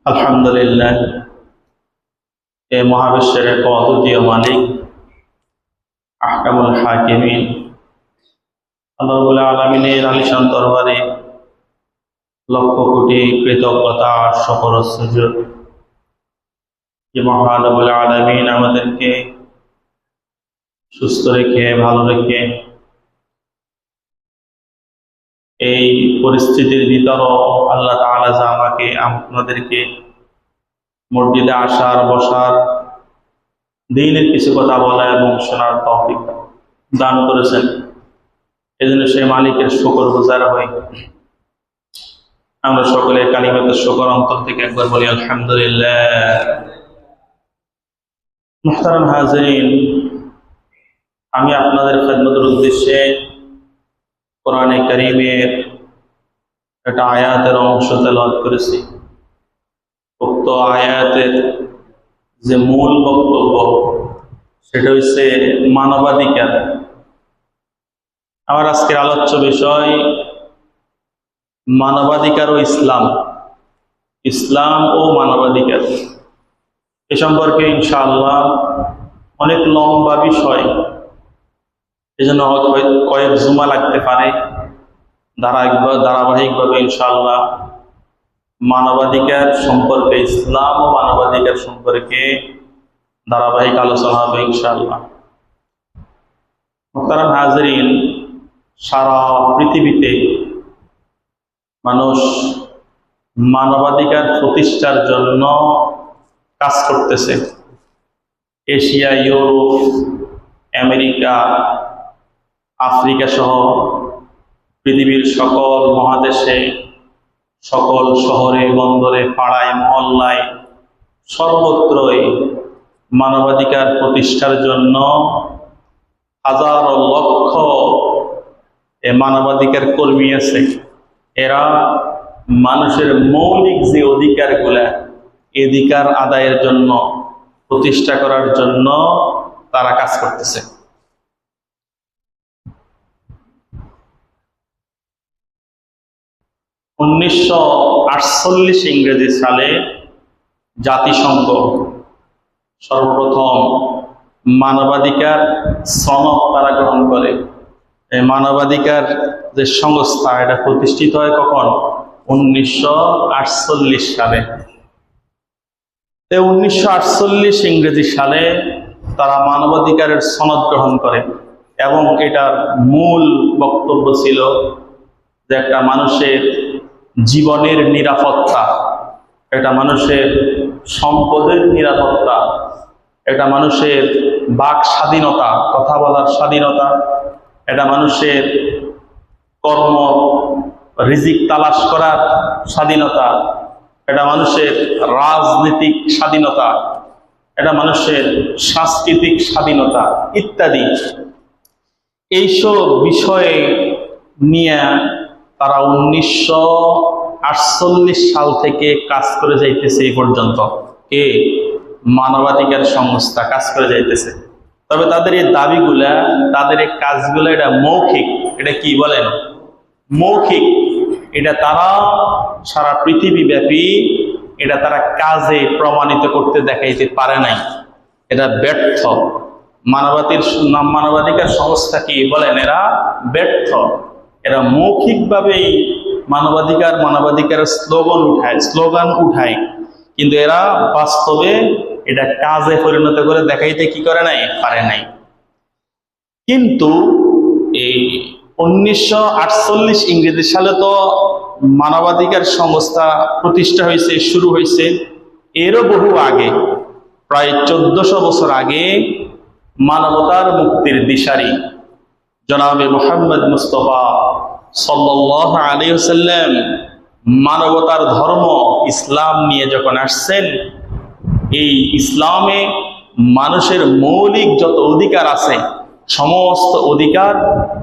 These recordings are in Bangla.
আলহামদুলিল্লাহ, এ মহাবিশ্বের এক অদ্বিতীয় মালিক আহকামুল হাকিমিন আল্লাহ রাব্বুল আলামিনের আলিশান দরবারে লক্ষ কোটি কৃতজ্ঞতা শুকর ও সুজুদ। যে মহান রব্বুল আলামিন আমাদেরকে সুস্থ রেখে ভালো রেখে এই পরিস্থিতির ভিতরও আল্লাহ তাআলা যা আমাকে আপনাদেরকে মসজিদে আসার বসার দ্বীনের কিছু কথা বলা এবং শোনার তৌফিক দান করেছেন, এজন্য সেই মালিকের শুকর গুজার হই। আমরা সকলে কালিমাতুশ শুকর অন্তর থেকে একবার বলি আলহামদুলিল্লাহ। মুহতারাম হাজিরিন, আমি আপনাদের খেদমতের উদ্দেশ্যে কোরআনে কারীমের একটা আয়াতের অংশ তেলাওয়াত করেছি। উক্ত আয়াতের যে মূল বক্তব্য সেটা হচ্ছে মানবাধিকার। আমার আজকের আলোচ্য বিষয় মানবাধিকার ও ইসলাম, ইসলাম ও মানবাধিকার। এ সম্পর্কে ইনশাআল্লাহ অনেক লম্বা বিষয়, এজন্য কয়েক জুমা লাগতে পারে। ধারাবাহিকভাবে ইনশাআল্লাহ মানবাধিকার সম্পর্কে, ইসলাম ও মানবাধিকার সম্পর্কে ধারাবাহিক আলোচনা হবে ইনশাআল্লাহ। মুহতারাম হাজিরিন, সারা পৃথিবীতে মানুষ মানবাধিকার প্রতিষ্ঠার জন্য কাজ করতেছে। এশিয়া, ইউরোপ, আমেরিকা, আফ্রিকা সহ পৃথিবীর সকল মহাদেশে, সকল শহরে বন্দরে পাড়ায় মহল্লায় সর্বত্রই মানবাধিকার প্রতিষ্ঠার জন্য হাজার লক্ষ মানবাধিকার কর্মী আছে। এরা মানুষের মৌলিক যে অধিকারগুলা, অধিকার আদায়ের জন্য, প্রতিষ্ঠা করার জন্য তারা কাজ করতেছে। ইংরেজি সালে জাতিসংঘ সর্বপ্রথম মানবাধিকার সনদ তারা গ্রহণ করে। এই মানবাধিকার যে সংস্থা, এটা প্রতিষ্ঠিত হয় কখন? 1948 সালে। 1948 ইংরেজি সালে তারা মানবাধিকারের সনদ গ্রহণ করে এবং এটার মূল বক্তব্য ছিল যে একটা মানুষের জীবনের নিরাপত্তা, একটা মানুষের সম্পদের নিরাপত্তা, একটা মানুষের বাক স্বাধীনতা, কথা বলার স্বাধীনতা, এটা মানুষের কর্ম রিজিক তালাশ করার স্বাধীনতা, এটা মানুষের রাজনৈতিক স্বাধীনতা, এটা মানুষের সাংস্কৃতিক স্বাধীনতা ইত্যাদি। এইসব বিষয়ে নিয়ে তারা 1948 সাল থেকে কাজ করে যাইতেছে। এই পর্যন্ত কে? মানবাধিকার সংস্থা কাজ করে যাইতেছে। তবে তাদের এই দাবিগুলা, তাদের এই কাজগুলো, এটা মৌখিক। এটা কি বলেন? মৌখিক। এটা তারা সারা পৃথিবী ব্যাপী এটা তারা কাজে প্রমাণিত করতে দেখাইতে পারে নাই। এটা ব্যর্থ। মানবাধিকার সংস্থা কি বলেন? এরা ব্যর্থ। এরা মৌখিকভাবেই মানবাধিকারের স্লোগান উঠায়, কিন্তু এরা বাস্তবে এটা কাজে পরিণত করে দেখাইতে কি করে নাই? পারে নাই। কিন্তু এই 1948 ইংরেজি সালে তো মানবাধিকার সংস্থা প্রতিষ্ঠা হয়েছে, শুরু হয়েছে। এরও বহু আগে, প্রায় 1400 বছর আগে মানবতার মুক্তির দিশারি জনাবে মুহাম্মদ মুস্তাফা সাল্লাল্লাহু আলাইহি ওয়াসাল্লাম মানবতার ধর্ম ইসলাম নিয়ে যখন আসছেন, এই ইসলামে মানুষের মৌলিক যত অধিকার আছে, সমস্ত অধিকার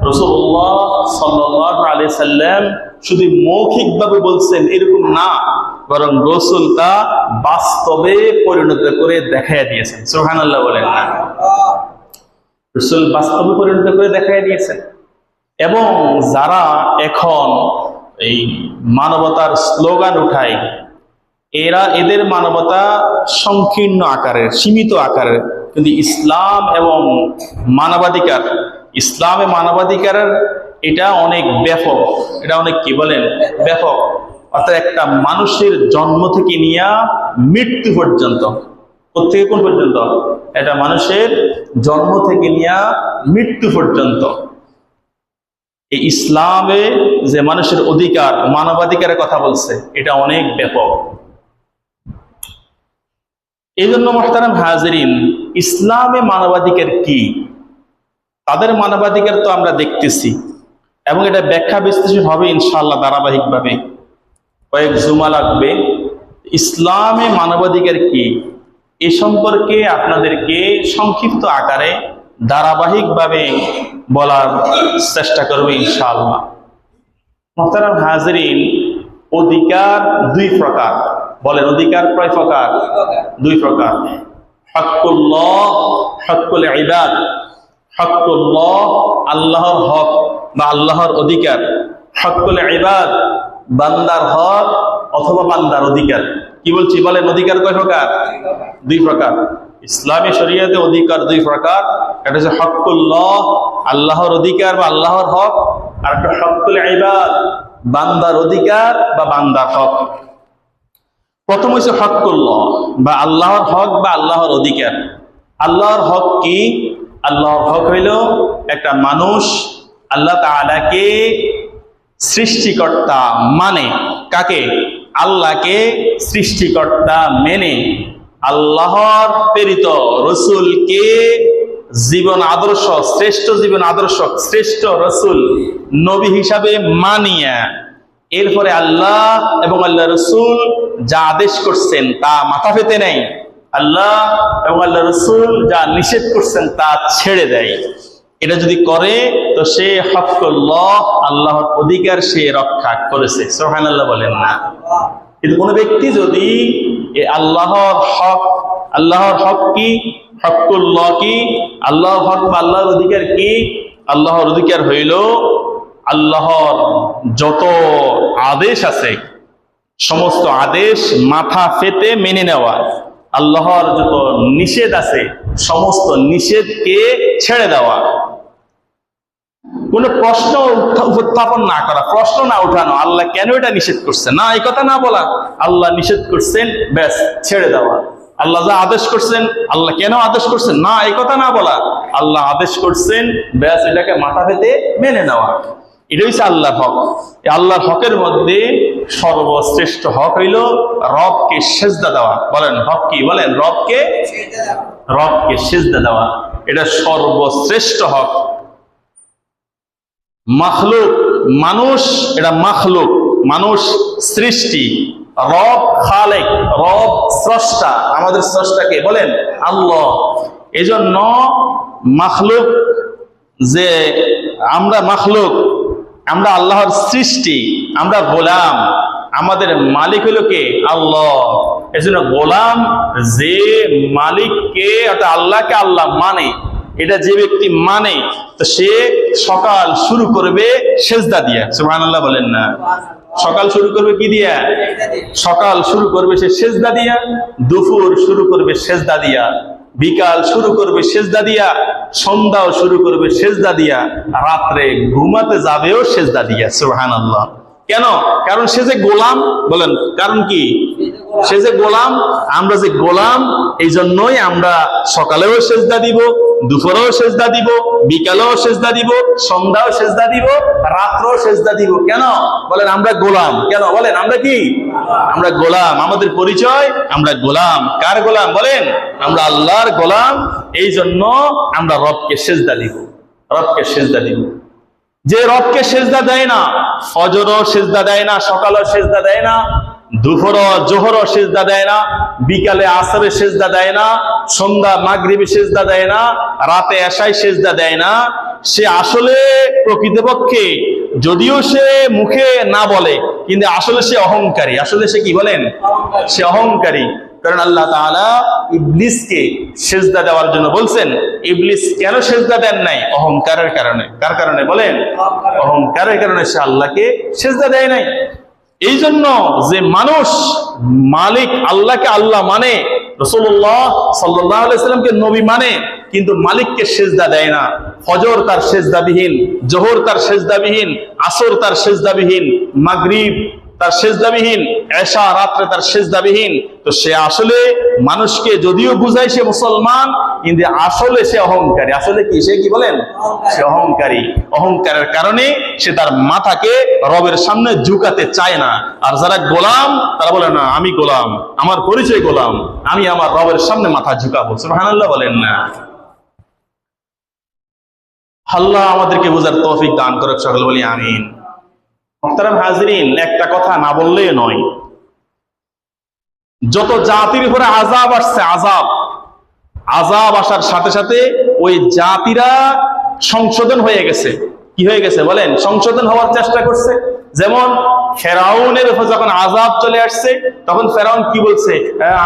রাসূলুল্লাহ সাল্লাল্লাহু আলাইহি সাল্লাম শুধু মৌখিকভাবে বলছেন এরকম না, বরং রাসূল তা বাস্তবে পরিণত করে দেখাইয়া দিয়েছেন। সুবহানাল্লাহ বলেন না? রাসূল বাস্তবে পরিণত করে দেখাইয়া দিয়েছেন। এবং যারা এখন এই মানবতার স্লোগান উঠায়, এদের মানবতা সংকীর্ণ আকারের, সীমিত আকারের। কিন্তু ইসলাম এবং মানবাধিকার, ইসলামে মানবাধিকারের এটা অনেক ব্যাপক, এটা অনেক কি বলেন ব্যাপক। অর্থাৎ একটা মানুষের জন্ম থেকে নিয়ে মৃত্যু পর্যন্ত, কোথেকে কোন পর্যন্ত, এটা মানুষের জন্ম থেকে নিয়ে মৃত্যু পর্যন্ত এই ইসলামে যে মানুষের অধিকার, মানবাধিকারের কথা বলছে, এটা অনেক ব্যাপক। এই জন্য মুহতারাম হাজিরিন, ইসলামে মানবাধিকার কি, তাদের মানবাধিকার তো আমরা দেখতেছি এবং এটা ব্যাখ্যা বিশ্লেষণ হবে ইনশাআল্লাহ ধারাবাহিকভাবে, কয়েক জুমা লাগবে। ইসলামে মানবাধিকার কি এ সম্পর্কে আপনাদেরকে সংক্ষিপ্ত আকারে ধারাবাহিকভাবে বলার চেষ্টা করব ইনশাআল্লাহ। মুহতারাম হাজিরিন, অধিকার দুই প্রকার। বলেন, অধিকার কয় প্রকার? দুই প্রকার। হকুল্লাহ, হকুল ইবাদ। হকুল্লাহ আল্লাহর হক বা আল্লাহর অধিকার, হকুল ইবাদ বান্দার হক অথবা বান্দার অধিকার। কি বলছি বলেন, অধিকার কয় প্রকার? দুই প্রকার। ইসলামী শরীয়তে অধিকার দুই প্রকার, এটা হচ্ছে হকুল্লাহ আল্লাহর অধিকার বা আল্লাহর হক, আর একটা হকুল ইবাদ বান্দার অধিকার বা বান্দার হক। প্রথম হচ্ছে হকুল্লাহ বা আল্লাহর হক বা আল্লাহর অধিকার। আল্লাহর হক কি? আল্লাহর হক হইল একটা মানুষ আল্লাহ তাআলাকে সৃষ্টিকর্তা মানে, কাকে? আল্লাহকে সৃষ্টিকর্তা মেনে আল্লাহর প্রেরিত রসুলকে জীবন আদর্শ, শ্রেষ্ঠ জীবন আদর্শ, শ্রেষ্ঠ রসুল নবী হিসাবে মানিয়া, এরপরে আল্লাহ এবং আল্লাহ রসুল যা আদেশ করছেন তা মাথা পেতে নেই, আল্লাহ এবং আল্লাহ রসুল যা নিষেধ করছেন তা ছেড়ে দেয়। এটা যদি করে তো সে হকুল্লাহ আল্লাহর অধিকার সে রক্ষা করেছে। সুবহানাল্লাহ বলেন না? কিন্তু কোন ব্যক্তি যদি আল্লাহর হক, আল্লাহর হক কি, হকুল্লাহ কি, আল্লাহর হক বা আল্লাহর অধিকার কি? আল্লাহর অধিকার হইল আল্লাহর যত আদেশ আছে সমস্ত আদেশ মাথা পেতে মেনে নেওয়া, আল্লাহর যত নিষেধ আছে সমস্ত নিষেধকে ছেড়ে দেওয়া, কোন প্রশ্ন উত্থাপন না করা, প্রশ্ন না উঠানো, আল্লাহ কেন এটা নিষেধ করছেন না এই কথা না বলা, আল্লাহ নিষেধ করছেন ব্যাস ছেড়ে দেওয়া। আল্লাহ যা আদেশ করছেন, আল্লাহ কেন আদেশ করছেন না এই কথা না বলা, আল্লাহ আদেশ করছেন ব্যাস এটাকে মাথা পেতে মেনে নেওয়া। এটা হচ্ছে আল্লাহর হক। আল্লাহর হকের মধ্যে সর্বশ্রেষ্ঠ হক হইল রবকে সেজদা দেওয়া। বলেন হক কি? বলেন রবকে সেজদা দেওয়া, এটা সর্বশ্রেষ্ঠ হক। মাখলুক মানুষ, এটা মাখলুক মানুষ সৃষ্টি, রব খালেক, রব স্রষ্টা, আমাদের স্রষ্টাকে বলেন আল্লাহ। এজন্য মাখলুক, যে আমরা মাখলুক, আমরা আল্লাহর সৃষ্টি, আমরা গোলাম, আমাদের মালিক হলো কে? আল্লাহ। এজন্য গোলাম যে মালিককে অর্থাৎ আল্লাহকে আল্লাহ মানে, এটা যে ব্যক্তি মানে তো সে সকাল শুরু করবে সেজদা দিয়া। সুবহানাল্লাহ বলেন না? সকাল শুরু করবে কি দিয়া? সকাল শুরু করবে সে সেজদা দিয়া, দুপুর শুরু করবে সেজদা দিয়া, বিকাল শুরু করবে সেজদা দিয়া, সন্ধ্যাও শুরু করবে সেজদা দিয়া, রাত্রে ঘুমাতে যাবেও সেজদা দিয়া। সুবহানাল্লাহ। কেন? কারণ সে যে গোলাম। বলেন কারণ কি? সে যে গোলাম, আমরা যে গোলাম, এই জন্যই আমরা সকালেও সেজদা দিব, দুপুরেও সেজদা দিব, বিকালেও সেজদা দিব, সন্ধ্যাও সেজদা দিব, রাত্রেও সেজদা দিব। কেন? বলেন আমরা গোলাম। কেন? বলেন আমরা কি? আমরা গোলাম। আমাদের পরিচয় আমরা গোলাম। কার গোলাম? বলেন আমরা আল্লাহর গোলাম। এই জন্য আমরা রবকে সেজদা দিব, রবকে সেজদা দিব। যে রবকে সেজদা দেয় না, ফজরও সেজদা দেয় না, সকালও সেজদা দেয় না, দুপুরও জোহরও সেজদা দেয় না, বিকালে আসরে সেজদা দেয় না, সন্ধ্যা মাগরিবে সেজদা দেয় না, রাতে এশায় সেজদা দেয় না, সে আসলে প্রকৃতপক্ষে যদিও সে মুখে না বলে কিন্তু আসলে সে অহংকারী। আসলে সে কি বলেন? সে অহংকারী। কারণ আল্লাহ তাআলা ইবলিসকে সিজদা দেওয়ার জন্য বলছেন। ইবলিস কেন সিজদা দেন নাই? অহংকারের কারণে। কার কারণে বলেন? অহংকারের কারণে সে আল্লাহকে সিজদা দেয় নাই। এই জন্য যে মানুষ মালিক আল্লাহকে আল্লাহ মানে, রাসূলুল্লাহ সাল্লাল্লাহু আলাইহি সাল্লামকে নবী মানে, কিন্তু মালিককে সিজদা দেয় না। ফজর তার সিজদাবিহীন, জোহর তার সিজদাবিহীন, আসর তার সিজদাবিহীন, মাগরিব তার সিজদাবিহীন, এশা রাত্রে তার সিজদাবিহীন। তো সে আসলে মানুষকে যদিও বুঝায় সে মুসলমান, কিন্তু আসলে সে অহংকারী। আসলে কি সে কি বলেন? সে অহংকারী। অহংকারের কারণে সে তার মাথাকে রবের সামনে ঝুঁকাতে চায় না। আর যারা গোলাম তারা বলে না আমি গোলাম, আমার পরিচয় গোলাম, আমি আমার রবের সামনে মাথা ঝুঁকাবো। সুবহানাল্লাহ বলেন না। আল্লাহ আমাদেরকে বোঝার তৌফিক দান করুক, সকলে বলি আমিন। মুহতারাম হাজিরিন, একটা কথা না বললেই নয়, যত জাতির উপরে আযাব আসছে, আযাব আসার সাথে সাথে ওই জাতিরা সংশোধন হয়ে গেছে। কি হয়ে গেছে বলেন? সংশোধন হওয়ার চেষ্টা করছে। যেমন ফেরাউনের উপর যখন আযাব চলে আসছে, তখন ফেরাউন কি বলছে?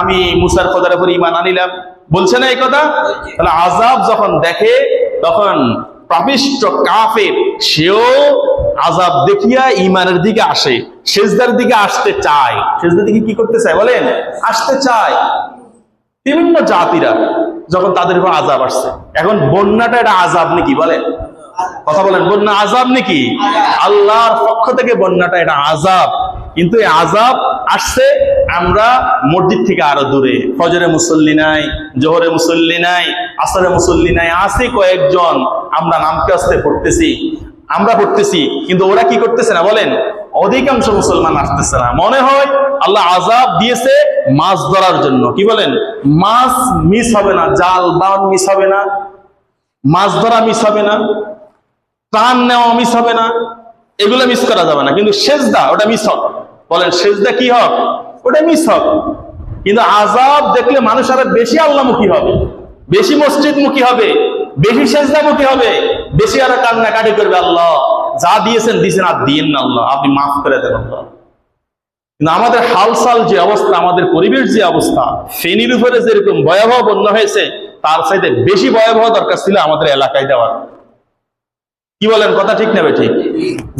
আমি মুসার খোদার উপর ঈমান আনিলাম, বলছে না এই কথা? তাহলে আযাব যখন দেখে, তখন পাপিষ্ঠ কাফের সেও আযাব দেখিয়া ঈমানের দিকে আসে, সিজদার দিকে আসতে চায়। সিজদার দিকে কি করতে চায় বলেন? আসতে চায়। বিভিন্ন জাতিরা যখন তাদের উপর আযাব আসছে, এখন বন্যাটা এটা আযাব নাকি বলেন? কথা বলেন, বন্যা আযাব নাকি? আল্লাহর পক্ষ থেকে বন্যাটা এটা আযাব। কিন্তু এই আযাব আসছে আমরা মসজিদ থেকে আরো দূরে। ফজরে মুসল্লি নাই, জোহরে মুসল্লি নাই, আসরে মুসল্লি নাই, আসি কয়েকজন। আমরা নামকে আসতে পড়তেছি, আমরা পড়তেছি, কিন্তু ওরা কি করতেছে না বলেন? অধিকাংশ মুসলমান আসতেছে না। মনে হয় আল্লাহ আযাব দিয়েছে মাছ ধরার জন্য। কি বলেন? মাছ মিস হবে না, জাল বান মিস হবে না, মাছ ধরা মিস হবে না, প্রাণ নেওয়া মিস হবে না, এগুলো মিস করা যাবে না। কিন্তু সেজদা ওটা মিস হোক। বলেন সেজদা কি হোক? ওটা মিস হোক। কিন্তু আযাব দেখলে মানুষ আরো বেশি আল্লাহমুখী হবে, বেশি মসজিদমুখী হবে, বেশি সেজদামুখী হবে, বেশি আরো কান্নাকাটি করবে। আল্লাহ যা দিয়েছেন দিয়েছেন, আর দিয়েন না আল্লাহ, আপনি মাফ করে দেন আল্লাহ। কিন্তু আমাদের হালসাল যে অবস্থা, আমাদের পরিবেশ যে অবস্থা, ফেনীর উপরে যেরকম ভয়াবহ বন্যা হয়েছে, তার চাইতে বেশি ভয়াবহ দরকার ছিল আমাদের এলাকায় দেওয়ার। কি বলেন? কথা ঠিক নেবে ঠিক?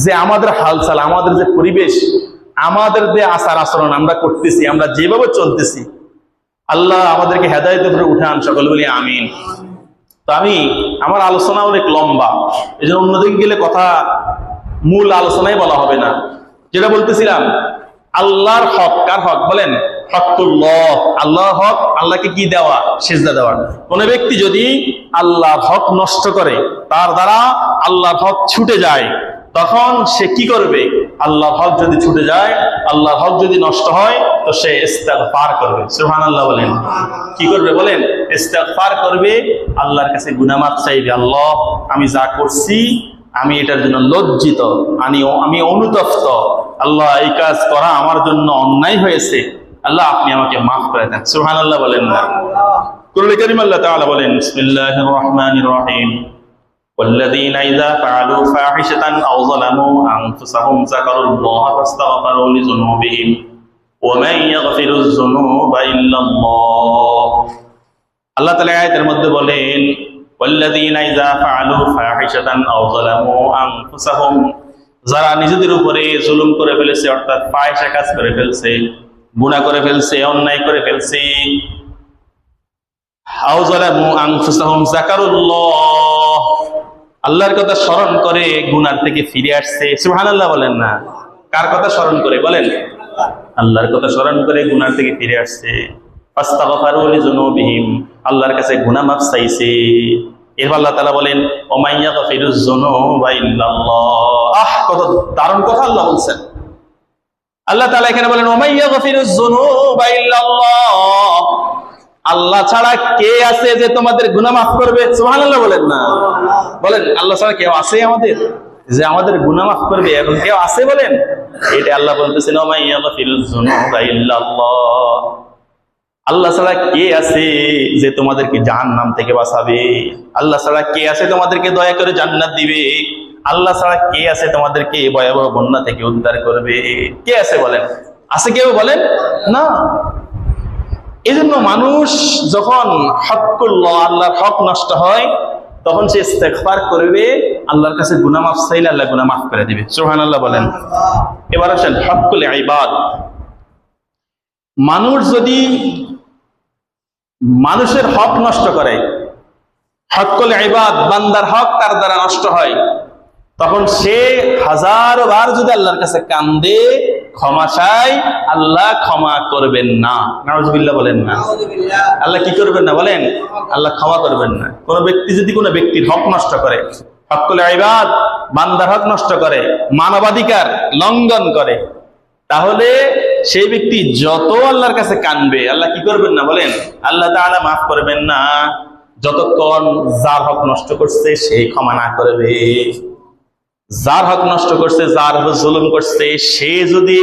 যে আমাদের হালচাল, আমাদের যে পরিবেশ, আমাদের যে আচার আচরণ আমরা করতেছি, আমরা যেভাবে চলতেছি, আল্লাহ আমাদেরকে হেদায়েতের উপরে উঠান, সকলে বলি আমিন। তো আমার আলোচনা অনেক লম্বা, এই জন্য অন্যদিকে গেলে কথা মূল আলোচনায় বলা হবে না। যেটা বলতেছিলাম, আল্লাহর হক। কার হক বলেন? হকুল্লাহ, আল্লাহর হক। আল্লাহকে কি দেওয়া? সিজদা দেওয়া। কোন ব্যক্তি যদি আল্লাহর হক নষ্ট করে, তার দ্বারা আল্লাহর হক ছুটে যায়, তখন সে কি করবে? আল্লাহর হক যদি ছুটে যায়, আল্লাহর হক যদি নষ্ট হয়, তো সে ইস্তেগফার করবে। সুবহানাল্লাহ বলেন। কি করবে বলেন? ইস্তেগফার করবে, আল্লাহর কাছে গুনাহ মাফ চাইবে। আল্লাহ, আমি যা করছি, আমি এটার জন্য লজ্জিত, আমি অনুতপ্ত। আল্লাহ, এই কাজ করা আমার জন্য অন্যায় হয়েছে, আল্লাহ আপনি আমাকে মাফ করে দেন। সুবহানাল্লাহ বলেন না? কুরআনে কারীম আল্লাহ তাআলা বলেন, বিসমিল্লাহির রাহমানির রাহিম, والذين إذا فعلوا فاحشة أو ظلموا أنفسهم ذكروا الله فاستغفروا لذنوبهم ومن يغفر الذنوب إلا الله। আল্লাহ তাআলা আয়াতের মধ্যে বলেন, والذين إذا فعلوا فاحشة أو ظلموا أنفسهم, যারা নিজেদের উপরে জুলুম করে ফেলেছে, অর্থাৎ ফাহিশা কাজ করে ফেলছে, গুনাহ করে ফেলছে, অন্যায় করে ফেলছে, আও যালামু আনফুসাহুম যাকারুল্লাহ, আল্লাহর কথা স্মরণ করে গুনাহ থেকে ফিরে আসছে। সুবহানাল্লাহ বলেন না? কার কথা স্মরণ করে বলেন? আল্লাহর কথা স্মরণ করে গুনাহ থেকে ফিরে আসছে। ফাস্তাগফারু লিযুনুবিহিম, আল্লাহর কাছে গুনাহ মাফ চাইছে। এরপর আল্লাহ তাআলা বলেন, ওয়া মান ইয়াগফিরুয যুনুবা ইল্লাল্লাহ। কত দারুণ কথা আল্লাহ বলছেন। আল্লাহ তাআলা এখানে বলেন, ওয়া মান ইয়াগফিরুয যুনুবা ইল্লাল্লাহ, আল্লাহ ছাড়া কে আছে যে তোমাদের গুনাহ মাফ করবে? সুবহানাল্লাহ বলেন না? বলেন, আল্লাহ ছাড়া কেউ আছে আমাদের যে আমাদের গুনাহ মাফ করবে? এখন কেউ আছে বলেন? এটা আল্লাহ বলতেছেন, ওয়া মান ইয়াগফিরুয যুনুবা ইল্লাল্লাহ, আল্লাহ ছাড়া কে আছে যে তোমাদেরকে জাহান্নাম থেকে বাঁচাবে? আল্লাহ ছাড়া কে আছে তোমাদেরকে দয়া করে জান্নাত দিবে? আল্লাহ ছাড়া কে আছে তোমাদেরকে ভয়াবহ বন্যা থেকে উদ্ধার করবে? কে আছে বলেন? আছে কেউ বলেন? না। এই জন্য মানুষ যখন হকুল্লাহ, আল্লাহর হক নষ্ট হয়, তখন সে ইস্তেগফার করবে, আল্লাহর কাছে গুনাহ মাফ চাইলে আল্লাহ গুনাহ মাফ করে দিবে। সুবহানাল্লাহ বলেন। এবার আসেন হকুল ইবাদ। মানুষ যদি মানুষের হক নষ্ট করে, হকুল ইবাদ, বান্দার হক তার দ্বারা নষ্ট হয়, তখন সে হাজার বার যদি আল্লাহর কাছে কান্দে, ক্ষমা চায়, আল্লাহ ক্ষমা করবেন না। নাউজুবিল্লাহ বলেন না। আল্লাহ কি করবেন না বলেন? আল্লাহ ক্ষমা করবেন না। কোন ব্যক্তি যদি কোনো ব্যক্তির হক নষ্ট করে, হকুল ইবাদ, বান্দার হক নষ্ট করে, মানবাধিকার লঙ্ঘন করে, তাহলে সেই ব্যক্তি যত আল্লাহর কাছে কানবে, আল্লাহ কি করবেন না বলেন? আল্লাহ তাআলা মাফ করবেন না, যতক্ষণ যার হক নষ্ট করছে সেই ক্ষমা না করবে। যার হক নষ্ট করছে, যার উপর জুলুম করছে, সে যদি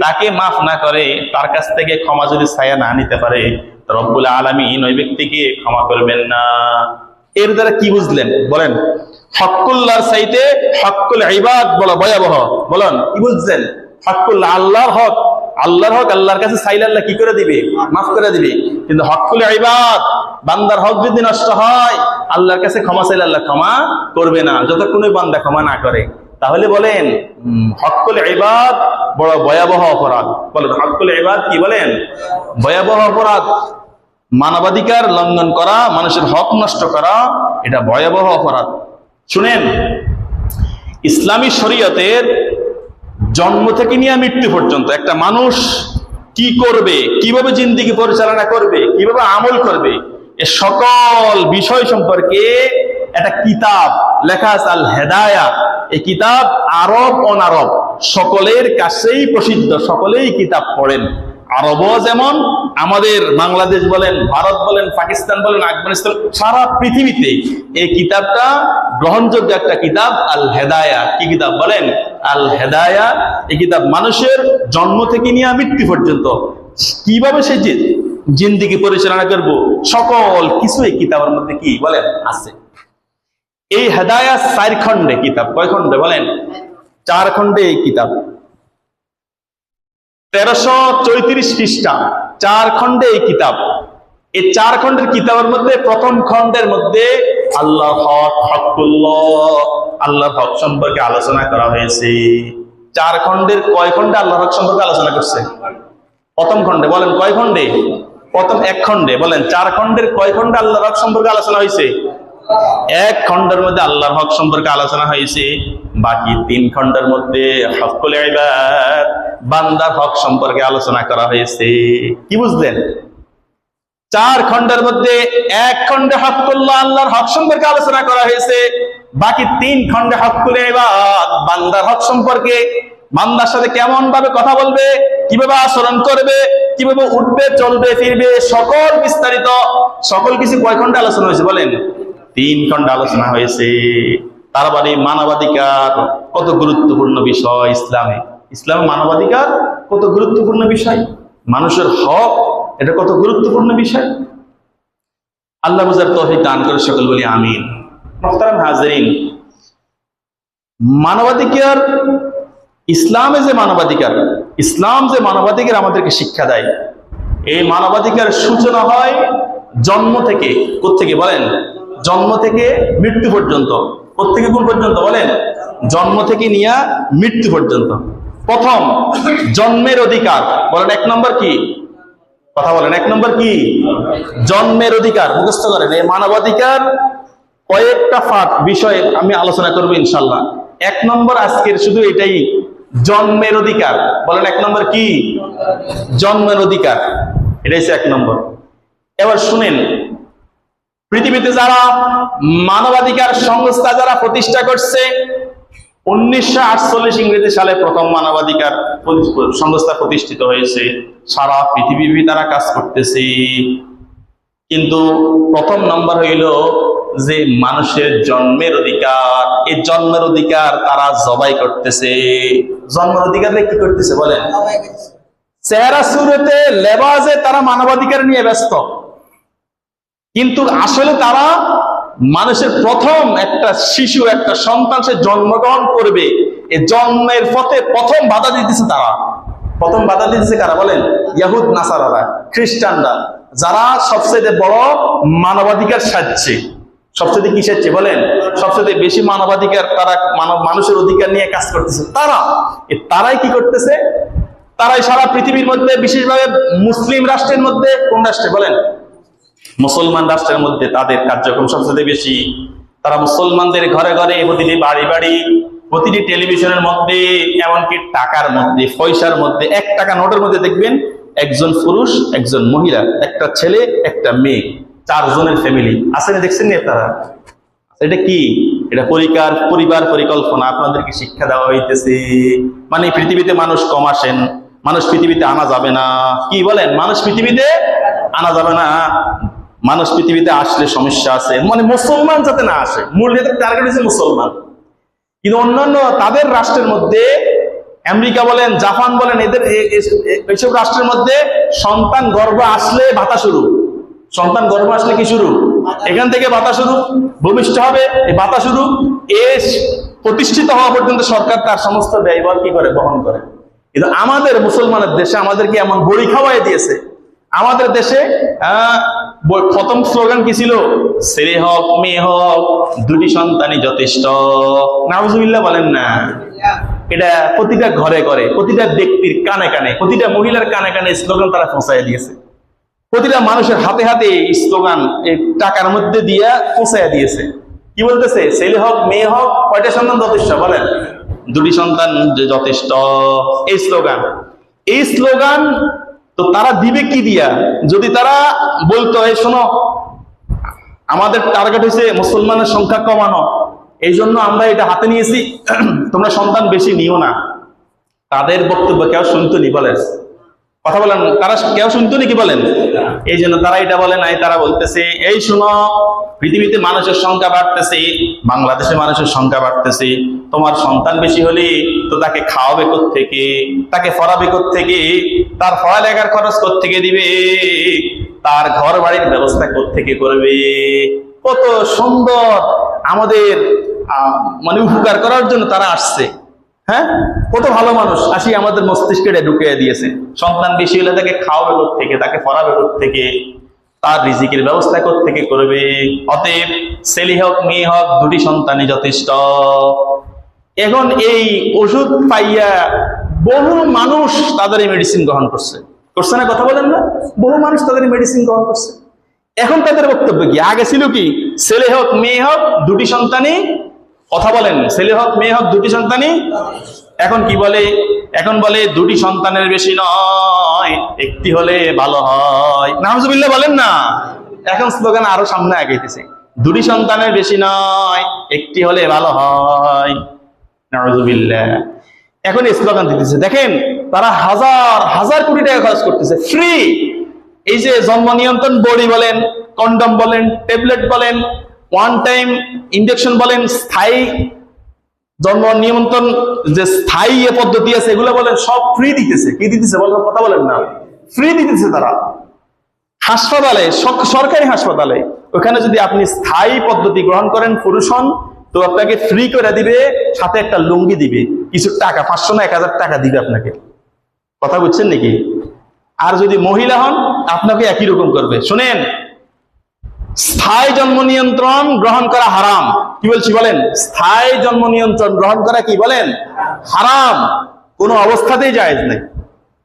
তাকে মাফ না করে, তার কাছ থেকে ক্ষমা যদি ছায়া না নিতে পারে, রব্বুল আলামিন ওই ব্যক্তিকে ক্ষমা করবেন না। এর দ্বারা কি বুঝলেন বলেন? হকুল্লাহর চাইতে হকুল ইবাদ বড় ভয়াবহ। বলেন কি বুঝছেন? হকুল্লাহ, আল্লাহর হক, আল্লাহর হক আল্লাহর কাছে চাইলে আল্লাহ কি করে দিবে? মাফ করে দিবে। কিন্তু হকুল ইবাদ, বান্দার হক যদি নষ্ট হয়, আল্লাহর কাছে ক্ষমা চাইলে আল্লাহ ক্ষমা করবে না, যতক্ষণ ওই বান্দা ক্ষমা না করে। তাহলে বলেন হকুল ইবাদ বড় ভয়াবহ অপরাধ। বলেন হকুল ইবাদ কি? বলেন ভয়াবহ অপরাধ। মানবাধিকার লঙ্ঘন করা, মানুষের হক নষ্ট করা, এটা ভয়াবহ অপরাধ। শুনেন, ইসলামী শরীয়তের জন্ম থেকে নিয়ে মৃত্যু পর্যন্ত একটা মানুষ কি করবে, কিভাবে জিন্দেগি পরিচালনা করবে, কিভাবে আমল করবে, এ সকল বিষয় সম্পর্কে একটা কিতাব লেখা আছে, আল হেদায়া। এই কিতাব আরব অনারব সকলের কাছেই প্রসিদ্ধ, সকলেই কিতাব পড়েন। আরবও যেমন, আমাদের বাংলাদেশ বলেন, ভারত বলেন, পাকিস্তান বলেন, আফগানিস্তান, সারা পৃথিবীতে এই কিতাবটা গ্রহণযোগ্য একটা কিতাব, আল হেদায়া। কি কিতাব বলেন? আল হেদায়া। এই কিতাব মানুষের জন্ম থেকে নিয়ে মৃত্যু পর্যন্ত কিভাবে সে জিন্দেগি পরিচালনা করব, সকল কিছু এই কিতাবের মধ্যে কি বলেন আছে। এই হেদায়া 4 খণ্ডে কিতাব। কয় খণ্ডে বলেন? 4 খণ্ডে এই কিতাব। 1334 পৃষ্ঠা, 4 খণ্ডে এই কিতাব। এই 4 খণ্ডের কিতাবের মধ্যে প্রথম খণ্ডের মধ্যে আল্লাহর হক, হকুল্লাহ, আল্লাহর হক সম্পর্কে আলোচনা করা হয়েছে। 4 খণ্ডের কয় খণ্ডে আল্লাহর হক সম্পর্কে আলোচনা করছে? প্রথম খণ্ডে। বলেন কয় খণ্ডে? প্রথম 1 খণ্ডে। বলেন 4 খণ্ডের কয় খণ্ডে আল্লাহর হক সম্পর্কে আলোচনা হয়েছে? 1 খণ্ডের মধ্যে আল্লাহর হক সম্পর্কে আলোচনা হয়েছে। বাকি 3 খণ্ডের মধ্যে হকুল ইবাদ, বান্দার হক সম্পর্কে আলোচনা করা হয়েছে। কি বুঝলেন? 4 খণ্ডের মধ্যে 1 খণ্ডে হকুল্লাহ, আল্লাহর হক সম্পর্কে আলোচনা করা হয়েছে। বাকি 3 খণ্ডে হকুল ইবাদ, বান্দার হক সম্পর্কে, বান্দার সাথে কেমন ভাবে কথা বলবে, কিভাবে আচরণ করবে, কিভাবে উঠবে, চলবে, ফিরবে, সকল বিস্তারিত সকল কিছু কয় খণ্ডে আলোচনা হয়েছে বলেন? 3 খণ্ডে আলোচনা হয়েছে। তার মানে মানবাধিকার কত গুরুত্বপূর্ণ বিষয় ইসলামে। ইসলামে মানবাধিকার কত গুরুত্বপূর্ণ বিষয়, মানুষের হক এটা কত গুরুত্বপূর্ণ বিষয়। আল্লাহ বুঝার তৌফিক দান করে সকল বলি আমিন। মুহতারাম হাজিরিন, মানবাধিকার, ইসলামে যে মানবাধিকার, ইসলাম যে মানবাধিকার আমাদেরকে শিক্ষা দেয়, এই মানবাধিকার সূচনা হয় জন্ম থেকে। কোত্থেকে বলেন? জন্ম থেকে মৃত্যু পর্যন্ত। কোত্থেকে কোন পর্যন্ত বলেন? জন্ম থেকে নিয়ে মৃত্যু পর্যন্ত। প্রথম জন্মের অধিকার। বলেন 1 নম্বর কি? কথা বলেন 1 নম্বর কি? জন্মের অধিকার। মুখস্থ করেন। এই মানবাধিকার কয়েকটা বিষয়ে আমি আলোচনা করবো ইনশাল্লাহ। 1 নম্বর আজকের শুধু এটাই, জন্মের অধিকার। বলেন 1 নম্বর কি? জন্মের অধিকার। এটাই 1 নম্বর। এবার শুনেন, পৃথিবীতে যারা মানবাধিকার সংস্থা যারা প্রতিষ্ঠা করছে, 1948 ইংরেজি সালে প্রথম মানবাধিকার সংস্থা প্রতিষ্ঠিত হয়েছে। সারা পৃথিবী তারা কাজ করতেছে। কিন্তু প্রথম নম্বর হইল যে মানুষের জন্মের অধিকার। এই জন্মের অধিকার তারা জবাই করতেছে। জন্মের অধিকার কি করতেছে বলেন? চেহারা সুরতে, লেবাজে তারা মানবাধিকার নিয়ে ব্যস্ত, কিন্তু আসলে তারা মানুষের প্রথম একটা শিশু, একটা সন্তান সে জন্মগ্রহণ করবে, এই জন্মের পথে প্রথম বাধা দিতেছে তারা। প্রথম বাধা দিতেছে কারা বলেন? ইহুদ নাসারারা, খ্রিস্টানরা। যারা সবচেয়ে বড় মানবাধিকার সাজছে, সবচেয়ে কি সাজছে বলেন, সবচেয়ে বেশি মানবাধিকার, তারা মানুষের অধিকার নিয়ে কাজ করতেছে, তারাই কি করতেছে, তারাই সারা পৃথিবীর মধ্যে, বিশেষভাবে মুসলিম রাষ্ট্রের মধ্যে, কোন রাষ্ট্রে বলেন, মুসলমান রাষ্ট্রের মধ্যে তাদের কার্যক্রম সবচেয়ে বেশি। তারা মুসলমানদের ঘরে ঘরে, প্রতিটি বাড়ি বাড়ি, প্রতিটি টেলিভিশনের মধ্যে, এমনকি টাকার মধ্যে, পয়সার মধ্যে, 1 টাকা নোটের মধ্যে দেখবেন একজন পুরুষ, একজন মহিলা, একটা ছেলে, একটা মেয়ে, 4 জনের ফ্যামিলি আছে না, দেখছেন না আপনারা? এটা কি? এটা পরিবার পরিকল্পনা আপনাদেরকে শিক্ষা দেওয়া হইতেছে। মানে পৃথিবীতে মানুষ কম আসেন, মানুষ পৃথিবীতে আনা যাবে না। কি বলেন? মানুষ পৃথিবীতে আনা যাবে না, মানুষ পৃথিবীতে আসলে সমস্যা আছে, মানে মুসলমান যাতে না আসে, মূল টার্গেট হচ্ছে মুসলমান। কিন্তু অন্যান্য তাদের রাষ্ট্রের মধ্যে, আমেরিকা বলেন, জাপান বলেন, এদের এইসব রাষ্ট্রের মধ্যে সন্তান গর্ভ আসলে ভাতা শুরু, সন্তান গর্ভ আসলে কি শুরু, এখান থেকে ভাতা শুরু, ভূমিষ্ঠ হবে এই ভাতা শুরু, প্রতিষ্ঠিত হওয়া পর্যন্ত সরকার তার সমস্ত ব্যয়ভার কি করে, বহন করে। কিন্তু আমাদের মুসলমানের দেশে আমাদেরকে এমন বড়ি খাওয়াই দিয়েছে। আমাদের দেশে প্রথম স্লোগান কি ছিল? ছেলে হোক মেয়ে হোক, 2টি সন্তানই যথেষ্ট। নাউজুবিল্লাহ বলেন না? এটা প্রতিটা ঘরে ঘরে, প্রতিটা ব্যক্তির কানে কানে, প্রতিটা মহিলার কানে কানে স্লোগান তারা পৌঁছায় দিয়েছে। প্রতিটা মানুষের হাতে হাতে স্লোগান এই টাকার মধ্যে দিয়া পৌঁছায় দিয়েছে। কি বলতেছে? ছেলে হোক মেয়ে হোক, কয়টা সন্তান যথেষ্ট বলেন? 2টি সন্তান যথেষ্ট। এই স্লোগান তো তারা দিবে কি দিয়া? যদি তারা বলতো, এই শোনো, আমাদের টার্গেট হয়েছে মুসলমানের সংখ্যা কমানো, এই জন্য আমরা এটা হাতে নিয়েছি, তোমরা সন্তান বেশি নিও না, তাদের বক্তব্য কেউ শুনতো নি বলেন? কথা বলেন, তারা কেউ শুনতো নাকি বলেন? এই জন্য তারা এটা বলে নাই। তারা বলতেছে, এই শুনো, পৃথিবীতে মানুষের সংখ্যা বাড়তেছে, বাংলাদেশে মানুষের সংখ্যা বাড়তেছে, তোমার সন্তান বেশি হলে তো তাকে খাওয়াবে কোত্থেকে, তাকে পড়াবে কোত্থেকে, তার পড়ালেখার খরচ কোত্থেকে দিবে, তার ঘর বাড়ির ব্যবস্থা কোত্থেকে করবে। কত সুন্দর আমাদের মানে উপকার করার জন্য তারা আসছে। হ্যাঁ, কত ভালো মানুষ আসি আমাদের মস্তিষ্কে ঢুকিয়ে দিয়েছে। সন্তান বেশি হলে তাকে খাওয়াবে কোত্থেকে, তাকে পড়াবে কোত্থেকে, তার রিজিকের ব্যবস্থা কোত্থেকে করবে। অতএব ছেলে হোক মেয়ে হোক, 2টি সন্তানই যথেষ্ট। এখন এই ওষুধ পাইয়া বহু মানুষ তাদের এই মেডিসিন গ্রহণ করছে না? কথা বলেন না? বহু মানুষ তাদের মেডিসিন গ্রহণ করছে। এখন তাদের বক্তব্য কি? আগে ছিল কি? ছেলে হোক মেয়ে হোক, 2টি সন্তানই, কথা বলেন, ছেলে হোক মেয়ে হোক, 2টি সন্তানই। এখন কি বলে? এখন বলে 2টি সন্তানের বেশি নয়, 1টি হলে ভালো হয়। নাউজুবিল্লাহ বলেন না? এখন স্লোগান আরো সামনে আগাইতেছে, 2টি সন্তানের বেশি নয়, 1টি হলে ভালো হয়। নাউজুবিল্লাহ। এখন স্লোগান দিতেছে, দেখেন তারা হাজার হাজার কোটি টাকা খরচ করতেছে ফ্রি। এই যে জন্ম নিয়ন্ত্রণ বড়ি বলেন, কন্ডম বলেন, ট্যাবলেট বলেন, 1 টাইম ইনজেকশন বলেন, স্থায়ী জন্ম নিয়ন্ত্রণ যে স্থায়ী পদ্ধতি আছে এগুলো বলেন, সব ফ্রি দিতেছে। কি দিতেছে বলেন? কথা বলেন না? ফ্রি দিতেছে তারা। হাসপাতালে, সরকারি হাসপাতালে, ওখানে যদি আপনি স্থায়ী পদ্ধতি গ্রহণ করেন, পুরুষ হন, তো আপনাকে ফ্রি করে দিবে, সাথে একটা লুঙ্গি দিবে, কিছু টাকা, 500 না 1000 টাকা দিবে আপনাকে। কথা বুঝছেন নাকি? আর যদি মহিলা হন, আপনাকে একই রকম করবে। শুনেন, স্থায়ী জন্ম নিয়ন্ত্রণ গ্রহণ করা হারাম। কি বলছি বলেন? স্থায়ী জন্ম নিয়ন্ত্রণ গ্রহণ করা কি বলেন? হারাম, কোনো অবস্থাতেই জায়েজ নেই।